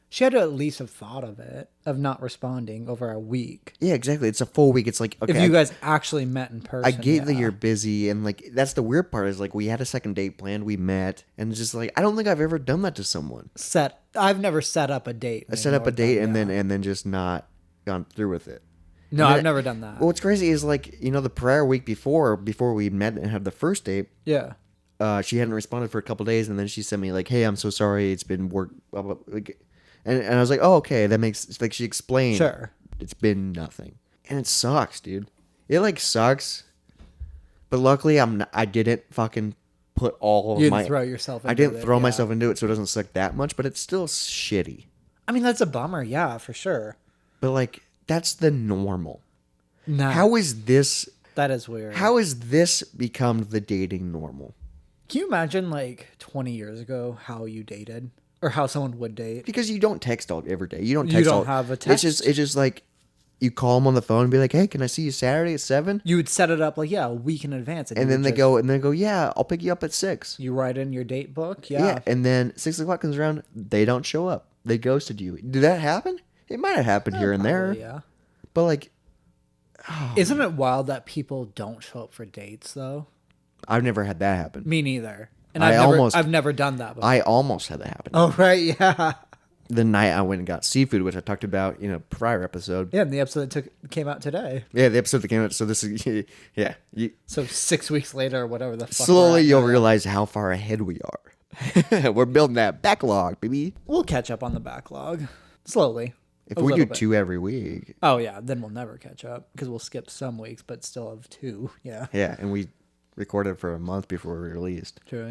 she had to at least have thought of it, of not responding over a week. yeah, exactly. It's a full week. It's like, okay, If you guys actually met in person, I get that yeah. you're busy, and like that's the weird part is like we had a second date planned, we met, and it's just like I don't think I've ever done that to someone. I've never set up a date. I set up a date and then just not gone through with it. No, And I've then- never done that. Well, what's crazy is like the prior week before we met and had the first date, Yeah. she hadn't responded for a couple days, and then she sent me like, "Hey, I'm so sorry, it's been work." Blah, blah, like, and I was like, "Oh, okay, that makes like." She explained, Sure. it's been nothing, and it sucks, dude. It like sucks, but luckily I didn't fucking put all You of didn't my. throw yourself. I into didn't it, throw yeah. myself into it, so it doesn't suck that much, but it's still shitty. I mean, that's a bummer. Yeah, for sure. But like, that's the normal. No. How is this? That is weird. How has this become the dating normal? Can you imagine like 20 years ago how you dated or how someone would date? Because you don't text all every day. You don't You text. don't all, have a It's just like you call them on the phone and be like, "Hey, can I see you Saturday at 7?" You would set it up like, yeah, a week in advance. And you then would they just- go, "Yeah, I'll pick you up at 6." You write in your date book. Yeah. Yeah. And then 6 o'clock comes around, they don't show up. They ghosted you. Did that happen? It might have happened here and there, Probably, yeah. but like, Isn't it wild that people don't show up for dates though? I've never had that happen. Me neither. And I I've never done that before. I almost had that happen. Oh right, yeah. The night I went and got seafood, which I talked about in a prior episode. Yeah, and the episode that came out today. Yeah, the episode that came out. So this is, yeah. So 6 weeks later or whatever the fuck. Slowly we're at you'll now. realize how far ahead we are. We're building that backlog, baby. We'll catch up on the backlog. Slowly. If A we do little bit. 2 every week, Oh yeah, then we'll never catch up because we'll skip some weeks, but still have 2. Yeah. yeah, and we recorded for a month before we released. True.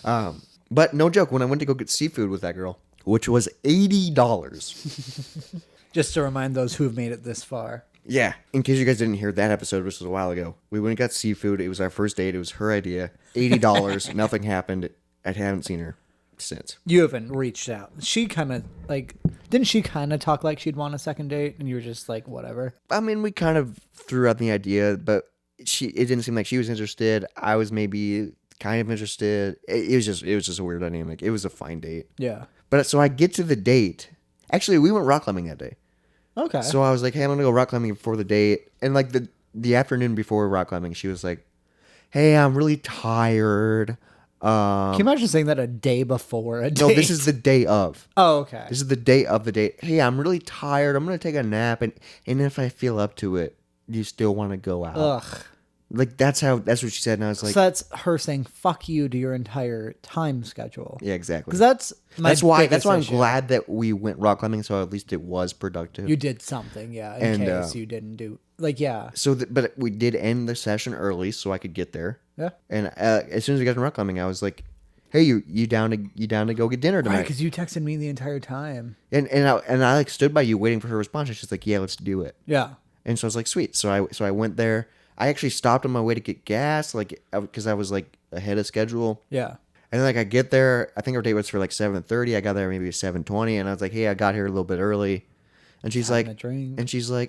Yeah. But no joke, when I went to go get seafood with that girl, which was $80. Just to remind those who have made it this far. Yeah, in case you guys didn't hear that episode, which was a while ago, we went and got seafood. It was our first date. It was her idea. $80. Nothing happened. I haven't seen her since. You haven't reached out. She kind of like, didn't she kind of talk like she'd want a second date, and you were just like, whatever. I mean, we kind of threw out the idea, but it didn't seem like she was interested. I was maybe kind of interested. It was just a weird dynamic. It was a fine date. Yeah. But so I get to the date. Actually, we went rock climbing that day. Okay. So I was like, "Hey, I'm gonna go rock climbing before the date." And like the afternoon before rock climbing, she was like, "Hey, I'm really tired." Can you imagine saying that a day before a date? No, this is the day of. Oh, okay. This is the day of the date. Hey, I'm really tired. I'm gonna take a nap, and if I feel up to it, you still want to go out. Ugh. Like that's what she said, and I was like, So that's her saying "fuck you" to your entire time schedule. yeah, exactly. Because that's my That's why I'm issue. glad that we went rock climbing, so at least it was productive. You did something, yeah. In And, case you didn't do, like, yeah, So, but we did end the session early, so I could get there. yeah. And as soon as we got to rock climbing, I was like, "Hey, you down to go get dinner Right, tonight?" because you texted me the entire time. And I like stood by you waiting for her response. And she's like, "Yeah, let's do it." Yeah. And so I was like, "Sweet." So I went there. I actually stopped on my way to get gas, like because I was like ahead of schedule. Yeah. And then like I get there, I think our date was for like 7:30. I got there maybe 7:20, and I was like, "Hey, I got here a little bit early." And she's Having a like, drink.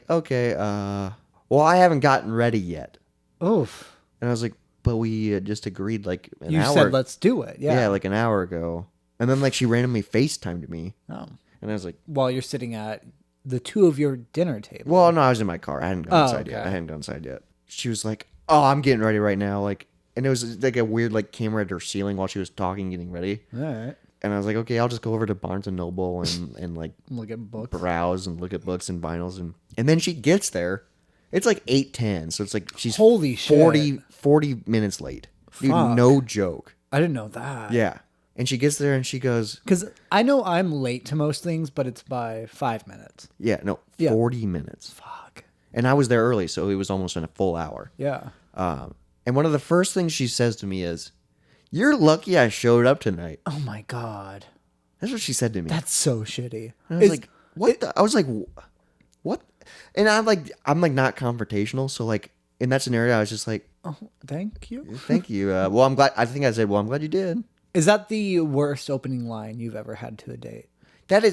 "Okay, well, I haven't gotten ready yet." Oof. And I was like, "But we just agreed like an You hour." said let's do it. Yeah. Yeah, like an hour ago. And then like she randomly FaceTimed me, Oh. and I was like, While you're sitting at the two of your dinner table. "Well, no, I was in my car. I hadn't gone Oh, inside yet. okay. I hadn't gone inside yet." She was like, "Oh, I'm getting ready right now." Like, and it was like a weird like camera at her ceiling while she was talking, getting ready. All right. And I was like, "Okay, I'll just go over to Barnes and Noble and like Look at books. browse and look at books and vinyls and then she gets there. It's like 8:10, so it's like she's Holy shit. 40 minutes late. Dude, Fuck. no joke. I didn't know that. Yeah. And she gets there and she goes, Because I know I'm late to most things, but it's by 5 minutes. "Yeah, no, Yeah. 40 minutes." Fuck. And I was there early, so it was almost in a full hour. Yeah. And one of the first things she says to me is, "You're lucky I showed up tonight." Oh my God. That's what she said to me. That's so shitty. And I was like, "What?" I was like, "What?" And I'm like not confrontational, so like in that scenario, I was just like, Oh, thank you. "Thank you." Well, I'm glad. I think I said, "Well, I'm glad you did." Is that the worst opening line you've ever had to a date? That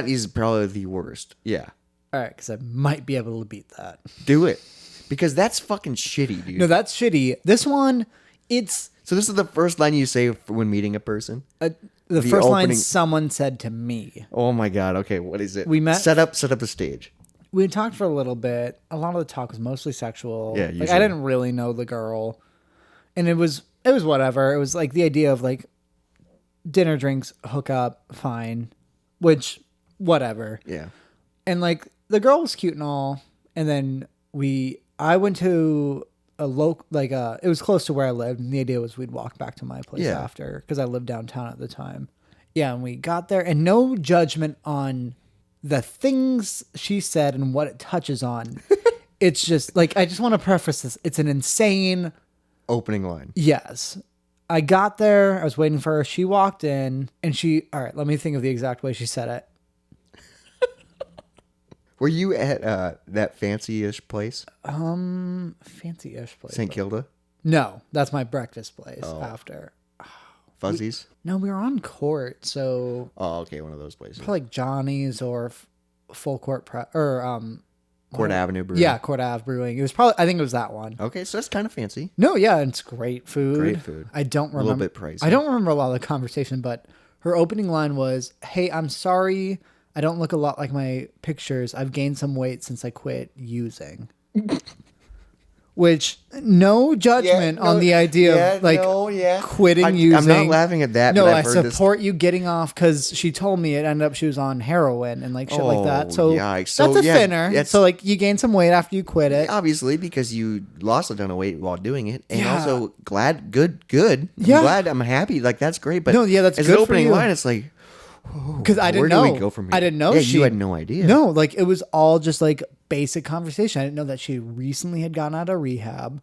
is probably the worst. Yeah, All right, because I might be able to beat that. do it because that's fucking shitty, dude. No, that's shitty. This one, It's So this is the first line you say when meeting a person? the The first line opening- someone said to me. Oh my god. Okay, what is it? We met- Set up a stage. We had talked for a little bit. A lot of the talk was mostly sexual. Yeah, like usually. I didn't really know the girl, and it was whatever. It was like the idea of like dinner, drinks, hook up, fine, which whatever. Yeah. And like the girl was cute and all, and then I went to a it was close to where I lived, and the idea was we'd walk back to my place Yeah. after because I lived downtown at the time. Yeah, and we got there, and no judgment on the things she said and what it touches on. It's just like I just want to preface this. It's an insane. Opening line. Yes. I got there. I was waiting for her. She walked in, and all right, let me think of the exact way she said it. Were you at that fancy-ish place? Fancy-ish place. St. Kilda? No, that's my breakfast place Oh. after. Fuzzies? No, we were on court, so Oh, okay, one of those places. probably like Johnny's or Full Court Court Avenue Brewing. Yeah, Court Ave Brewing. It was probably, I think it was that one. Okay, so that's kind of fancy. No, yeah, it's great food. Great food. I don't A little remember. bit pricey. I don't remember a lot of the conversation, but her opening line was, "Hey, I'm sorry. I don't look a lot like my pictures. I've gained some weight since I quit using." Which, no judgment on the idea of like quitting using. I'm not laughing at that. No, but I I've heard support you getting off because she told me it ended up she was on heroin and like shit like that. Oh, So yikes. So, that's a yeah, thinner. that's- So like you gain some weight after you quit it. Obviously, because you lost a ton of weight while doing it, and Yeah. also good. Yeah. I'm glad. I'm happy. Like that's great. But No, yeah, that's as good an for opening you. line. It's like, Because I didn't where know. do we go from here? I didn't know Yeah, she you had no idea. No, like it was all just like basic conversation. I didn't know that she recently had gotten out of rehab.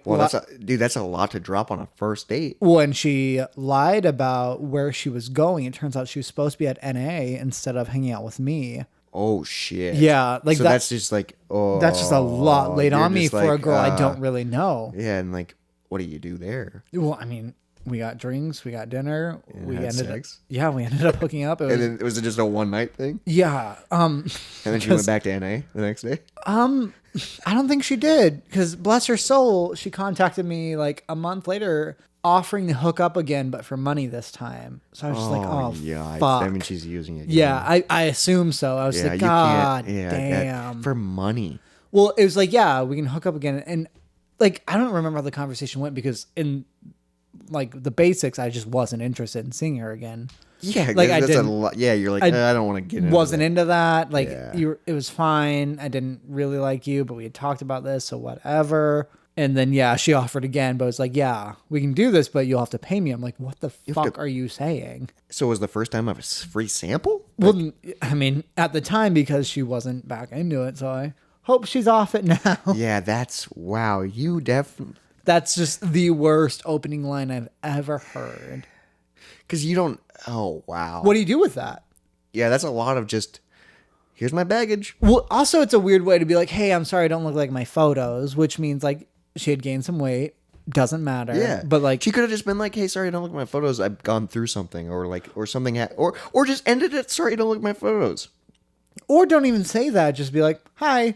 Well, that's a lot to drop on a first date. When she lied about where she was going, it turns out she was supposed to be at NA instead of hanging out with me. Oh shit. Yeah, like so that's just like that's just a lot laid you're on me just for a like, girl I don't really know. Yeah, and like, what do you do there? Well, I mean, we got drinks, we got dinner, we had ended sex? up we ended up hooking up. It was, And then was it just a one night thing? yeah. And then she went back to NA the next day. I don't think she did because bless her soul, she contacted me like a month later offering to hook up again, but for money this time. So I was just like, oh, yeah. fuck. I mean, she's using it. Yeah, I assume so. I was Yeah, like, you God can't. Yeah, damn. for money. Well, it was like, yeah, we can hook up again. And like, I don't remember how the conversation went because in like the basics, I just wasn't interested in seeing her again. Yeah, Like, I that's a didn't- lot. Yeah, you're like, I don't want to get into Wasn't that. into that. Like, Yeah. it was fine. I didn't really like you, but we had talked about this, so whatever. And then, yeah, she offered again, but it was like, yeah, we can do this, but you'll have to pay me. I'm like, what the fuck are you saying? So was the first time of a free sample? Well, I mean, at the time, because she wasn't back into it, so I hope she's off it now. Yeah, that's wow. You definitely That's just the worst opening line I've ever heard. because you don't. Oh wow. What do you do with that? Yeah, that's a lot of just. Here's my baggage. Well, also, it's a weird way to be like, hey, I'm sorry, I don't look like my photos, which means like she had gained some weight. Doesn't matter. Yeah, But like, she could have just been like, "Hey, sorry, I don't look at my photos. I've gone through something, or like, or something, or just ended it. Sorry, I don't look at my photos. or don't even say that. Just be like, hi.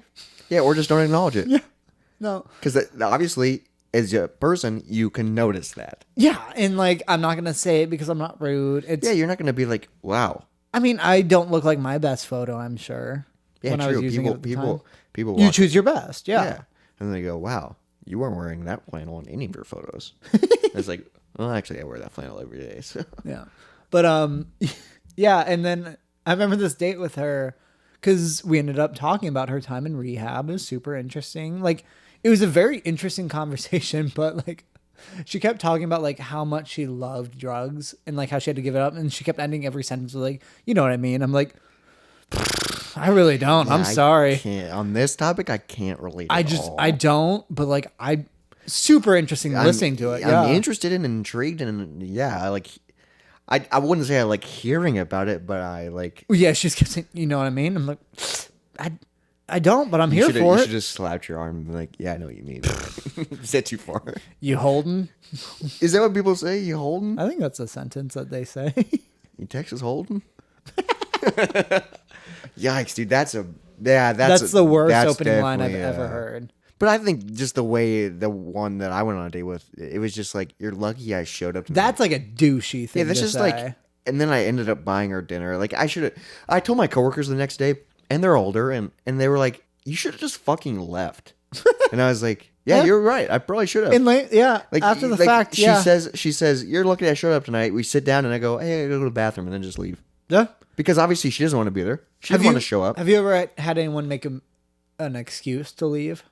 Yeah, or just don't acknowledge it. No. Because obviously, as a person, you can notice that. Yeah. And like, I'm not going to say it because I'm not rude. It's, Yeah, you're not going to be like, "Wow." I mean, I don't look like my best photo, I'm sure. Yeah, when I true. was using it at the time. People. You Watch, choose your best. yeah, Yeah. and they go, "Wow, you weren't wearing that flannel in any of your photos." It's like, well, actually, I wear that flannel every day. So Yeah. But yeah, and then I remember this date with her cuz we ended up talking about her time in rehab. It was super interesting. Like it was a very interesting conversation, but like she kept talking about like how much she loved drugs and like how she had to give it up, and she kept ending every sentence with like, you know what I mean? I'm like, I really don't. I'm I sorry. can't, on this topic, I can't relate. I don't, but like I super interesting listening to it. Yeah. I'm interested and intrigued, and yeah, I like. I wouldn't say I like hearing about it, but I like. Yeah, she's kept saying, you know what I mean? I'm like, I don't, but I'm here for You it. should just slapped your arm and be like, yeah, I know what you mean. Is that too far? You holding? Is that what people say? You holding? I think that's a sentence that they say. You Texas holding? Yikes, dude! That's the worst That's opening line I've definitely, ever heard. But I think just the way the one that I went on a date with, it was just like, you're lucky I showed up. That's like a douchey thing. Yeah, that's to just say. like, and then I ended up buying her dinner. Like I told my coworkers the next day, and they're older, and they were like, you should have just fucking left. And I was like, yeah, you're right. I probably should have. And yeah, Like after the like, fact, she yeah. says, you're lucky I showed up tonight. We sit down and I go, hey, I gotta go to the bathroom, and then just leave. Yeah. Because obviously she doesn't want to be there. She doesn't want to show up. Have you ever had anyone make an excuse to leave?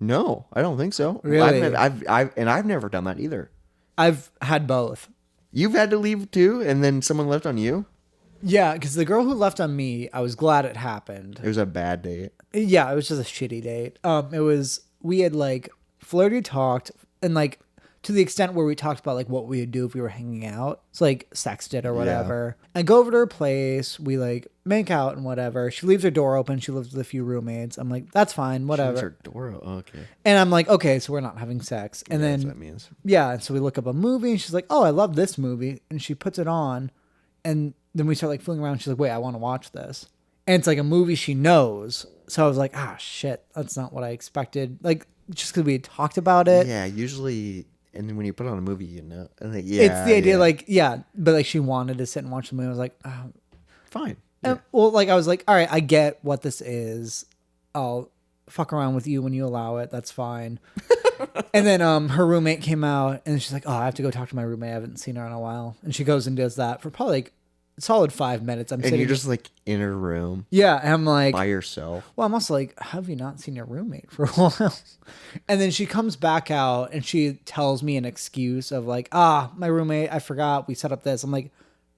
No, I don't think so. Really? I've never done that either. I've had both. You've had to leave too, and then someone left on you? Yeah, because the girl who left on me, I was glad it happened. It was a bad date. Yeah, it was just a shitty date. We had like flirty talked, and like to the extent where we talked about like what we would do if we were hanging out. It's like sexted or whatever. I go over to her place, we like make out and whatever. She leaves her door open. She lives with a few roommates. I'm like, that's fine, whatever. Her door. Okay. And I'm like, okay, so we're not having sex. And That's then what that means. yeah, and so we look up a movie, and she's like, oh, I love this movie, and she puts it on, and then we start like fooling around. She's like, wait, I want to watch this, and it's like a movie she knows. So I was like, ah, shit, that's not what I expected. Like just because we had talked about it. Yeah, usually, and then when you put on a movie, you know, and like, It's the idea, like, yeah, but like she wanted to sit and watch the movie. I was like, oh. fine. Well, like I was like, all right, I get what this is. I'll fuck around with you when you allow it. That's fine. And then her roommate came out, and she's like, oh, I have to go talk to my roommate. I haven't seen her in a while. And she goes and does that for probably like a solid 5 minutes. And you're just like in her room yeah, and I'm like, by yourself. well, I'm also like, have you not seen your roommate for a while? And then she comes back out and she tells me an excuse of like, my roommate, I forgot we set up this. I'm like,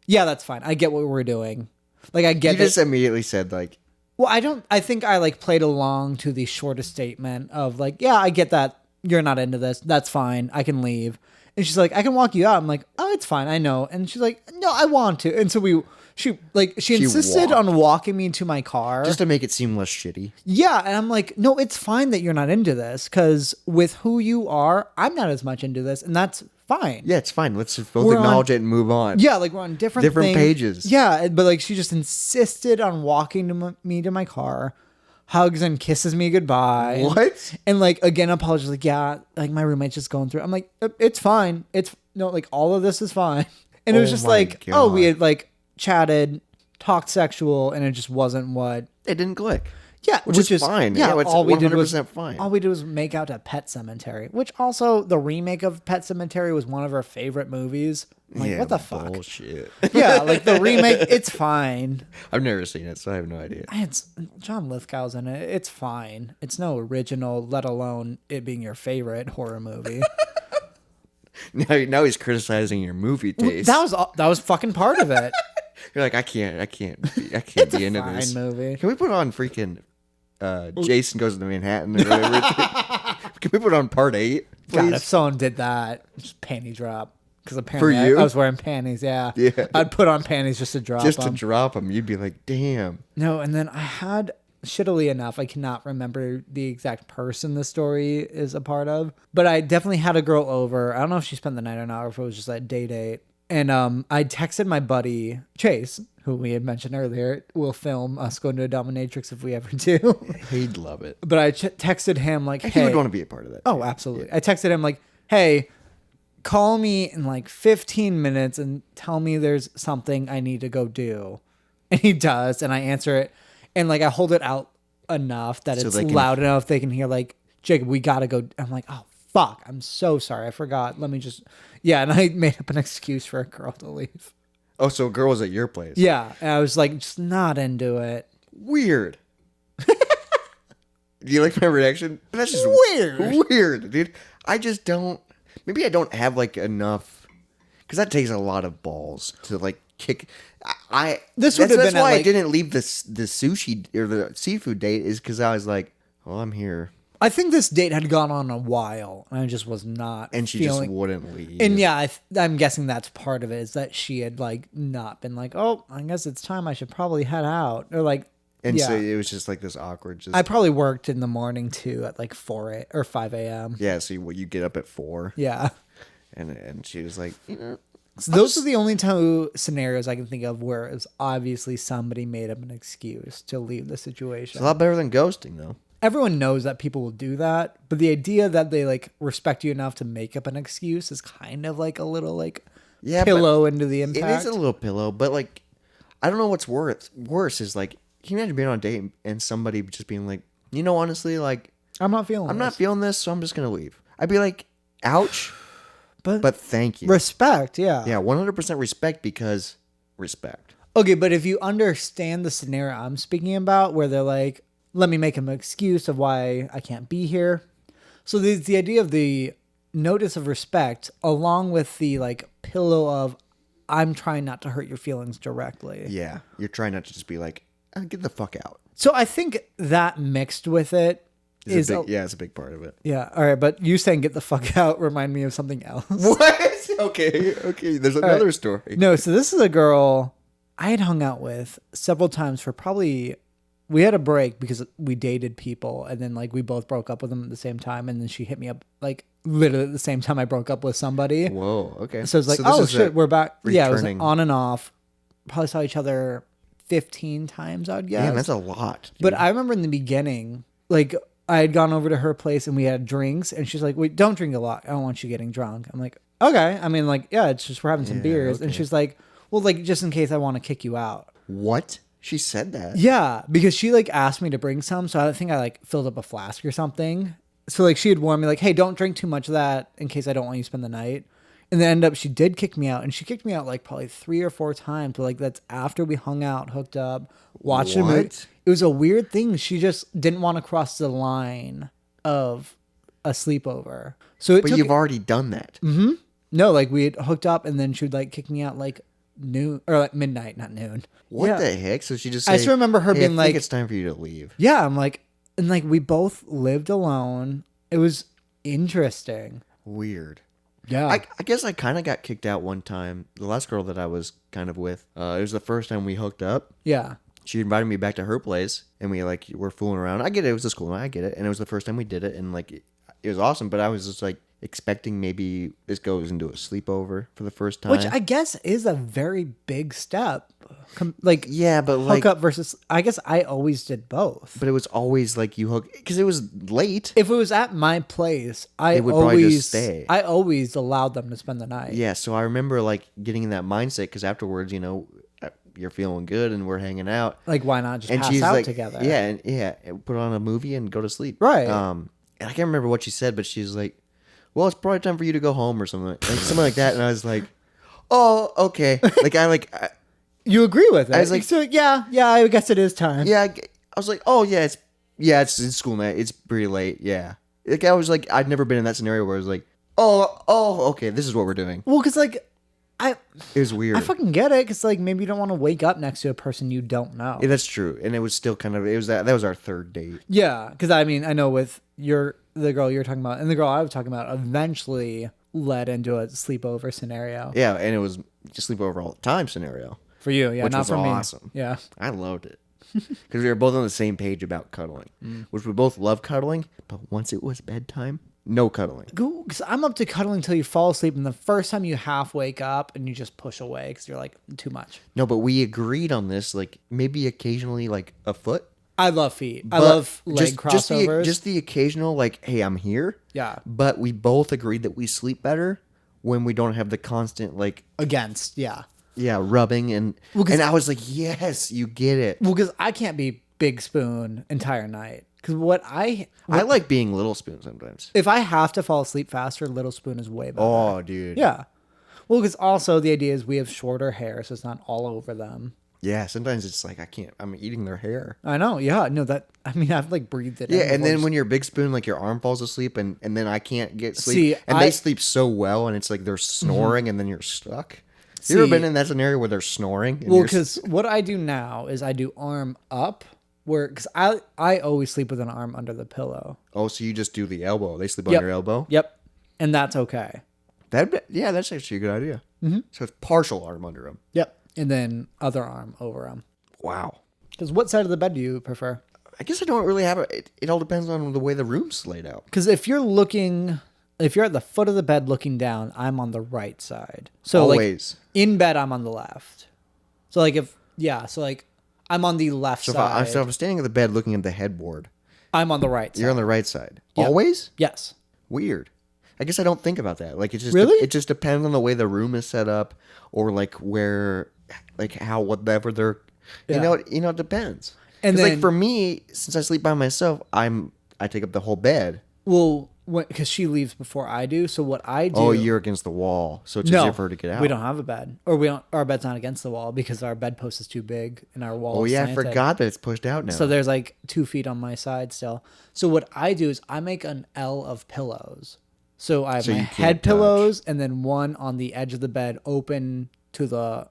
yeah, that's fine. I get what we're doing. Like, I get You just immediately said like, well, I think I like played along to the shortest statement of like, yeah, I get that you're not into this. That's fine. I can leave. And she's like, I can walk you out. I'm like, oh, it's fine. I know. And she's like, no, I want to. And so she insisted walked. on walking me to my car. just to make it seem less shitty. Yeah, and I'm like, no, it's fine that you're not into this because with who you are, I'm not as much into this, and that's fine. Yeah, it's fine. Let's just both We're acknowledge it and move on. Yeah, like we're on different things. pages. Yeah, but like she just insisted on walking to me to my car, hugs and kisses me goodbye. What? And like again, apologizes. Like, yeah, like my roommate's just going through. I'm like, it's fine. It's no, like all of this is fine. And it was just my like, God. oh, we had like chatted, talked sexual, and it just wasn't what. It didn't click. Yeah, Which is fine. Yeah, it's all we did 100% was fine. All we did was make out to Pet Cemetery, which also the remake of Pet Cemetery was one of our favorite movies. I'm like, Yeah, what the fuck? Bullshit. Yeah, like the remake, it's fine. I've never seen it, so I have no idea. It's John Lithgow's in it. It's fine. It's no original, let alone it being your favorite horror movie. Now he's criticizing your movie taste. That was fucking part of it. You're like, I can't It's be a into fine this movie. Can we put on freaking Jason Goes to Manhattan or whatever? Can we put on part 8, please? God, if someone did that, just panty drop. Because apparently For you? I was wearing panties, yeah. Yeah. I'd put on panties just to drop Just them. to drop him, you'd be like, damn. No, and then I had, shittily enough, I cannot remember the exact person the story is a part of, but I definitely had a girl over. I don't know if she spent the night or not, or if it was just that date. And I texted my buddy, Chase, who we had mentioned earlier, will film us going to a dominatrix if we ever do. He'd love it. But I texted him like, He hey. would want to be a part of that. Oh, absolutely. I texted him like, hey, call me in like 15 minutes and tell me there's something I need to go do. And he does. And I answer it. And like, I hold it out enough that So it's they can- loud enough they can hear like, Jacob, we got to go. I'm like, oh, fuck. I'm so sorry. I forgot. Let me just. Yeah. And I made up an excuse for a girl to leave. Oh, so a girl was at your place. Yeah. And I was like, just not into it. Weird. Do you like my reaction? That's just Weird. Weird, dude. I just don't. Maybe I don't have like enough, because that takes a lot of balls to like kick. This would have that's been why at, I like- didn't leave the sushi or the seafood date, is because I was like, oh, I'm here, I think this date had gone on a while and I just was not. and she feeling, just wouldn't leave. And yeah, I'm guessing that's part of it, is that she had like not been like, oh, I guess it's time. I should probably head out, or like, and yeah. so it was just like this awkward. Just I probably worked in the morning too at like 4 or 5 a.m. yeah. So you get up at 4, Yeah. and she was like, So those are the only two scenarios I can think of where it was obviously somebody made up an excuse to leave the situation. it's a lot better than ghosting though. everyone knows that people will do that, but the idea that they like respect you enough to make up an excuse is kind of like a little like pillow into the impact. It is a little pillow, but like, I don't know what's worse is like, can you imagine being on a date and somebody just being like, honestly, like, I'm not feeling this, so I'm just gonna leave. I'd be like, ouch, but thank you. Respect, yeah. Yeah, 100% respect because respect. Okay, but if you understand the scenario I'm speaking about, where they're like, let me make an excuse of why I can't be here. So the idea of the notice of respect, along with the like pillow of, I'm trying not to hurt your feelings directly. Yeah, you're trying not to just be like, get the fuck out. So I think that mixed with it is it's a big part of it. Yeah, all right, but you saying get the fuck out remind me of something else. What? Okay. There's another story. No, so this is a girl I had hung out with several times for probably, we had a break because we dated people, and then like we both broke up with them at the same time, and then she hit me up like literally at the same time I broke up with somebody. Whoa, okay. So it's like, oh shit, we're back. Returning. Yeah, it was like on and off. Probably saw each other 15 times, I'd guess. Damn, that's a lot. Dude. But I remember in the beginning, like I had gone over to her place and we had drinks, and she's like, wait, don't drink a lot. I don't want you getting drunk. I'm like, okay. I mean, like, yeah, it's just we're having some beers. Okay. And she's like, well, like, just in case I want to kick you out. What? She said that? Yeah, because she like asked me to bring some. So I think I like filled up a flask or something. So like she had warned me like, hey, don't drink too much of that in case I don't want you to spend the night. And then ended up, she did kick me out, and she kicked me out like probably 3 or 4 times. But like that's after we hung out, hooked up, watched a movie. It was a weird thing. She just didn't want to cross the line of a sleepover. So but you've already done that. Mm-hmm. No, like we had hooked up, and then she would like kick me out like noon or like midnight, not noon. What the heck? So she just I just remember her being like, it's time for you to leave. Yeah, I'm like, and like we both lived alone. It was interesting. Weird. Yeah. I guess I kind of got kicked out one time. The last girl that I was kind of with, it was the first time we hooked up. Yeah. She invited me back to her place, and we like were fooling around. I get it. It was a school night. I get it. And it was the first time we did it, and like it was awesome. But I was just like expecting maybe this goes into a sleepover for the first time, which I guess is a very big step. Like yeah, but like hook up versus. I guess I always did both. But it was always like you hook because it was late. If it was at my place, I would probably just stay. I always allowed them to spend the night. Yeah, so I remember like getting in that mindset because afterwards, you're feeling good and we're hanging out. Like, why not just pass out together? Yeah, and put on a movie and go to sleep. Right. And I can't remember what she said, but she's like, "Well, it's probably time for you to go home or something like that." And I was like, "Oh, okay." You agree with it? I was like, so, yeah, I guess it is time. Yeah, I was like, "Oh, yeah, it's school night. It's pretty late." Yeah, like I was like, I'd never been in that scenario where I was like, "Oh, okay, this is what we're doing." Well, because like. It was weird. I fucking get it, because like maybe you don't want to wake up next to a person you don't know. Yeah, that's true, and it was still kind of that was our third date. Yeah, because I mean I know with the girl you're talking about and the girl I was talking about eventually led into a sleepover scenario. Yeah, and it was just sleepover all the time scenario for you. Yeah, which not was for awesome. Me. Yeah, I loved it because we were both on the same page about cuddling, which we both love cuddling. But once it was bedtime. No cuddling. Because I'm up to cuddling until you fall asleep, and the first time you half wake up and you just push away because you're like, too much. No, but we agreed on this, like maybe occasionally like a foot. I love feet. I love leg crossovers. Just the occasional like, hey, I'm here. Yeah. But we both agreed that we sleep better when we don't have the constant like against. Yeah. Yeah, rubbing and I was like, yes, you get it. Well, because I can't be big spoon entire night. Because I like being little spoon sometimes. If I have to fall asleep faster, little spoon is way better. Oh, dude. Yeah. Well, because also the idea is we have shorter hair, so it's not all over them. Yeah, sometimes it's like I'm eating their hair. I know. Yeah. No, I've like breathed it. Yeah, and then when you're big spoon, like your arm falls asleep, and then I can't get sleep. They sleep so well, and it's like they're snoring, and then you're stuck. You ever been in that scenario where they're snoring? Well, because what I do now is I do arm up. Because I always sleep with an arm under the pillow. Oh, so you just do the elbow. They sleep on your elbow? Yep. And that's okay. That's actually a good idea. Mm-hmm. So it's partial arm under them. Yep. And then other arm over them. Wow. Because what side of the bed do you prefer? I guess I don't really have it all depends on the way the room's laid out. Because if you're at the foot of the bed looking down, I'm on the right side. So always. Like in bed, I'm on the left. So like I'm on the left side. So if I'm standing at the bed looking at the headboard, I'm on the right side. You're on the right side. Yeah. Always? Yes. Weird. I guess I don't think about that. Like, it just Really? it just depends on the way the room is set up, or like where, like how whatever they're, Yeah. it depends. And And like then- for me, since I sleep by myself, I take up the whole bed. Well, because she leaves before I do, so what I do. Oh, you're against the wall, so it's easier for her to get out. We don't have a bed, or we don't. Our bed's not against the wall because our bedpost is too big and our wall. Oh is yeah, I slanted. forgot that it's pushed out now. So there's like 2 feet on my side still. So what I do is I make an L of pillows. So I have So my you can't head touch. pillows and then one on the edge of the bed open to the,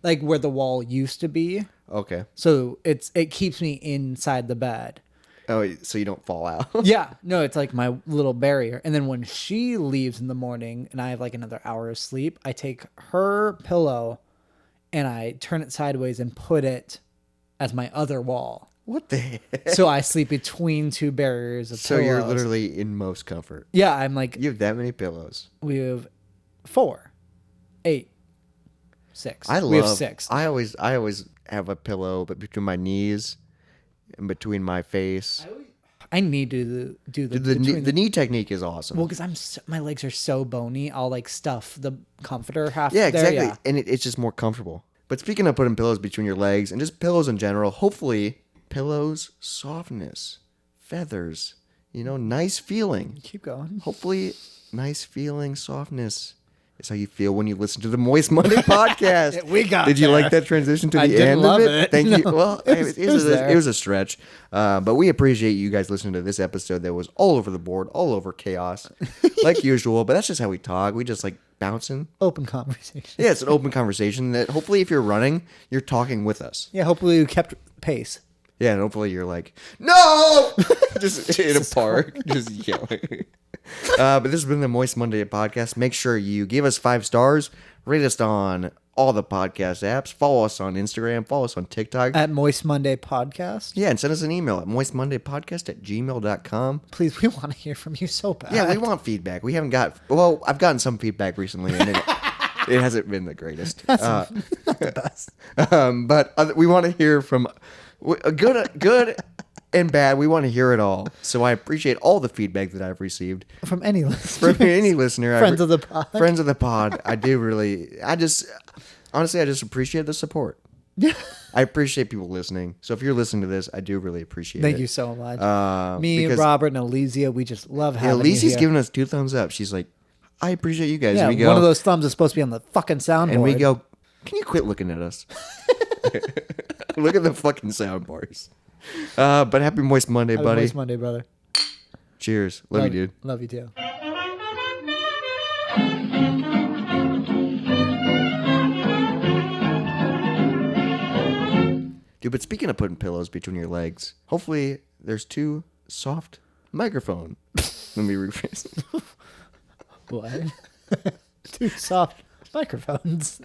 like where the wall used to be. Okay. So it keeps me inside the bed. Oh, so you don't fall out. Yeah, no, it's like my little barrier. And then when she leaves in the morning and I have like another hour of sleep, I take her pillow and I turn it sideways and put it as my other wall. What the heck? So I sleep between 2 barriers of So pillows. you're literally in most comfort. Yeah, I'm like, You have that many pillows. we have 4, 8, 6. I love. We have 6. I always have a pillow, but between my knees and between my face. I need to do the The knee technique is awesome. well, because my legs are so bony. I'll like stuff the comforter half. Yeah, there, exactly. yeah. And it's just more comfortable. But speaking of putting pillows between your legs and just pillows in general, hopefully pillows, softness, feathers, nice feeling. Keep going. Hopefully nice feeling, softness is how you feel when you listen to the Moist Monday podcast. We got Did you there. like that transition to I the didn't end love of it? it. Thank you. No. Well, It was there. it was a stretch. But we appreciate you guys listening to this episode that was all over the board, all over chaos, like usual. But that's just how we talk. We just like bouncing. Open conversation. Yeah, it's an open conversation that hopefully if you're running, you're talking with us. Yeah, hopefully you kept pace. Yeah, and hopefully you're like, no! just in a park, just yelling. But this has been the Moist Monday podcast. Make sure you give us 5 stars, rate us on all the podcast apps, follow us on Instagram, follow us on TikTok. At Moist Monday Podcast. Yeah, and send us an email at moistmondaypodcast@gmail.com. Please, we want to hear from you so bad. Yeah, we want feedback. We haven't I've gotten some feedback recently, and it hasn't been the greatest. Not the best. But we want to hear from good and bad. We want to hear it all. So I appreciate all the feedback that I've received From any listener. from any listener. Friends of the pod. Friends of the pod. I just appreciate the support. Yeah. I appreciate people listening. So if you're listening to this, I do really appreciate it. Thank you so much. Me, because- Robert, and Elysia, we just love Yeah, having you Lisi's here. giving us 2 thumbs up. She's like, I appreciate you guys. Yeah, And we go, one of those thumbs is supposed to be on the fucking soundboard. and we go, can you quit looking at us? Look at the fucking soundbars. But happy Moist Monday, Have a buddy. Moist Monday, brother. Cheers. Love you, dude. Love you too. Dude, but speaking of putting pillows between your legs, hopefully there's 2 soft microphone. Let me rephrase. What? 2 soft microphones.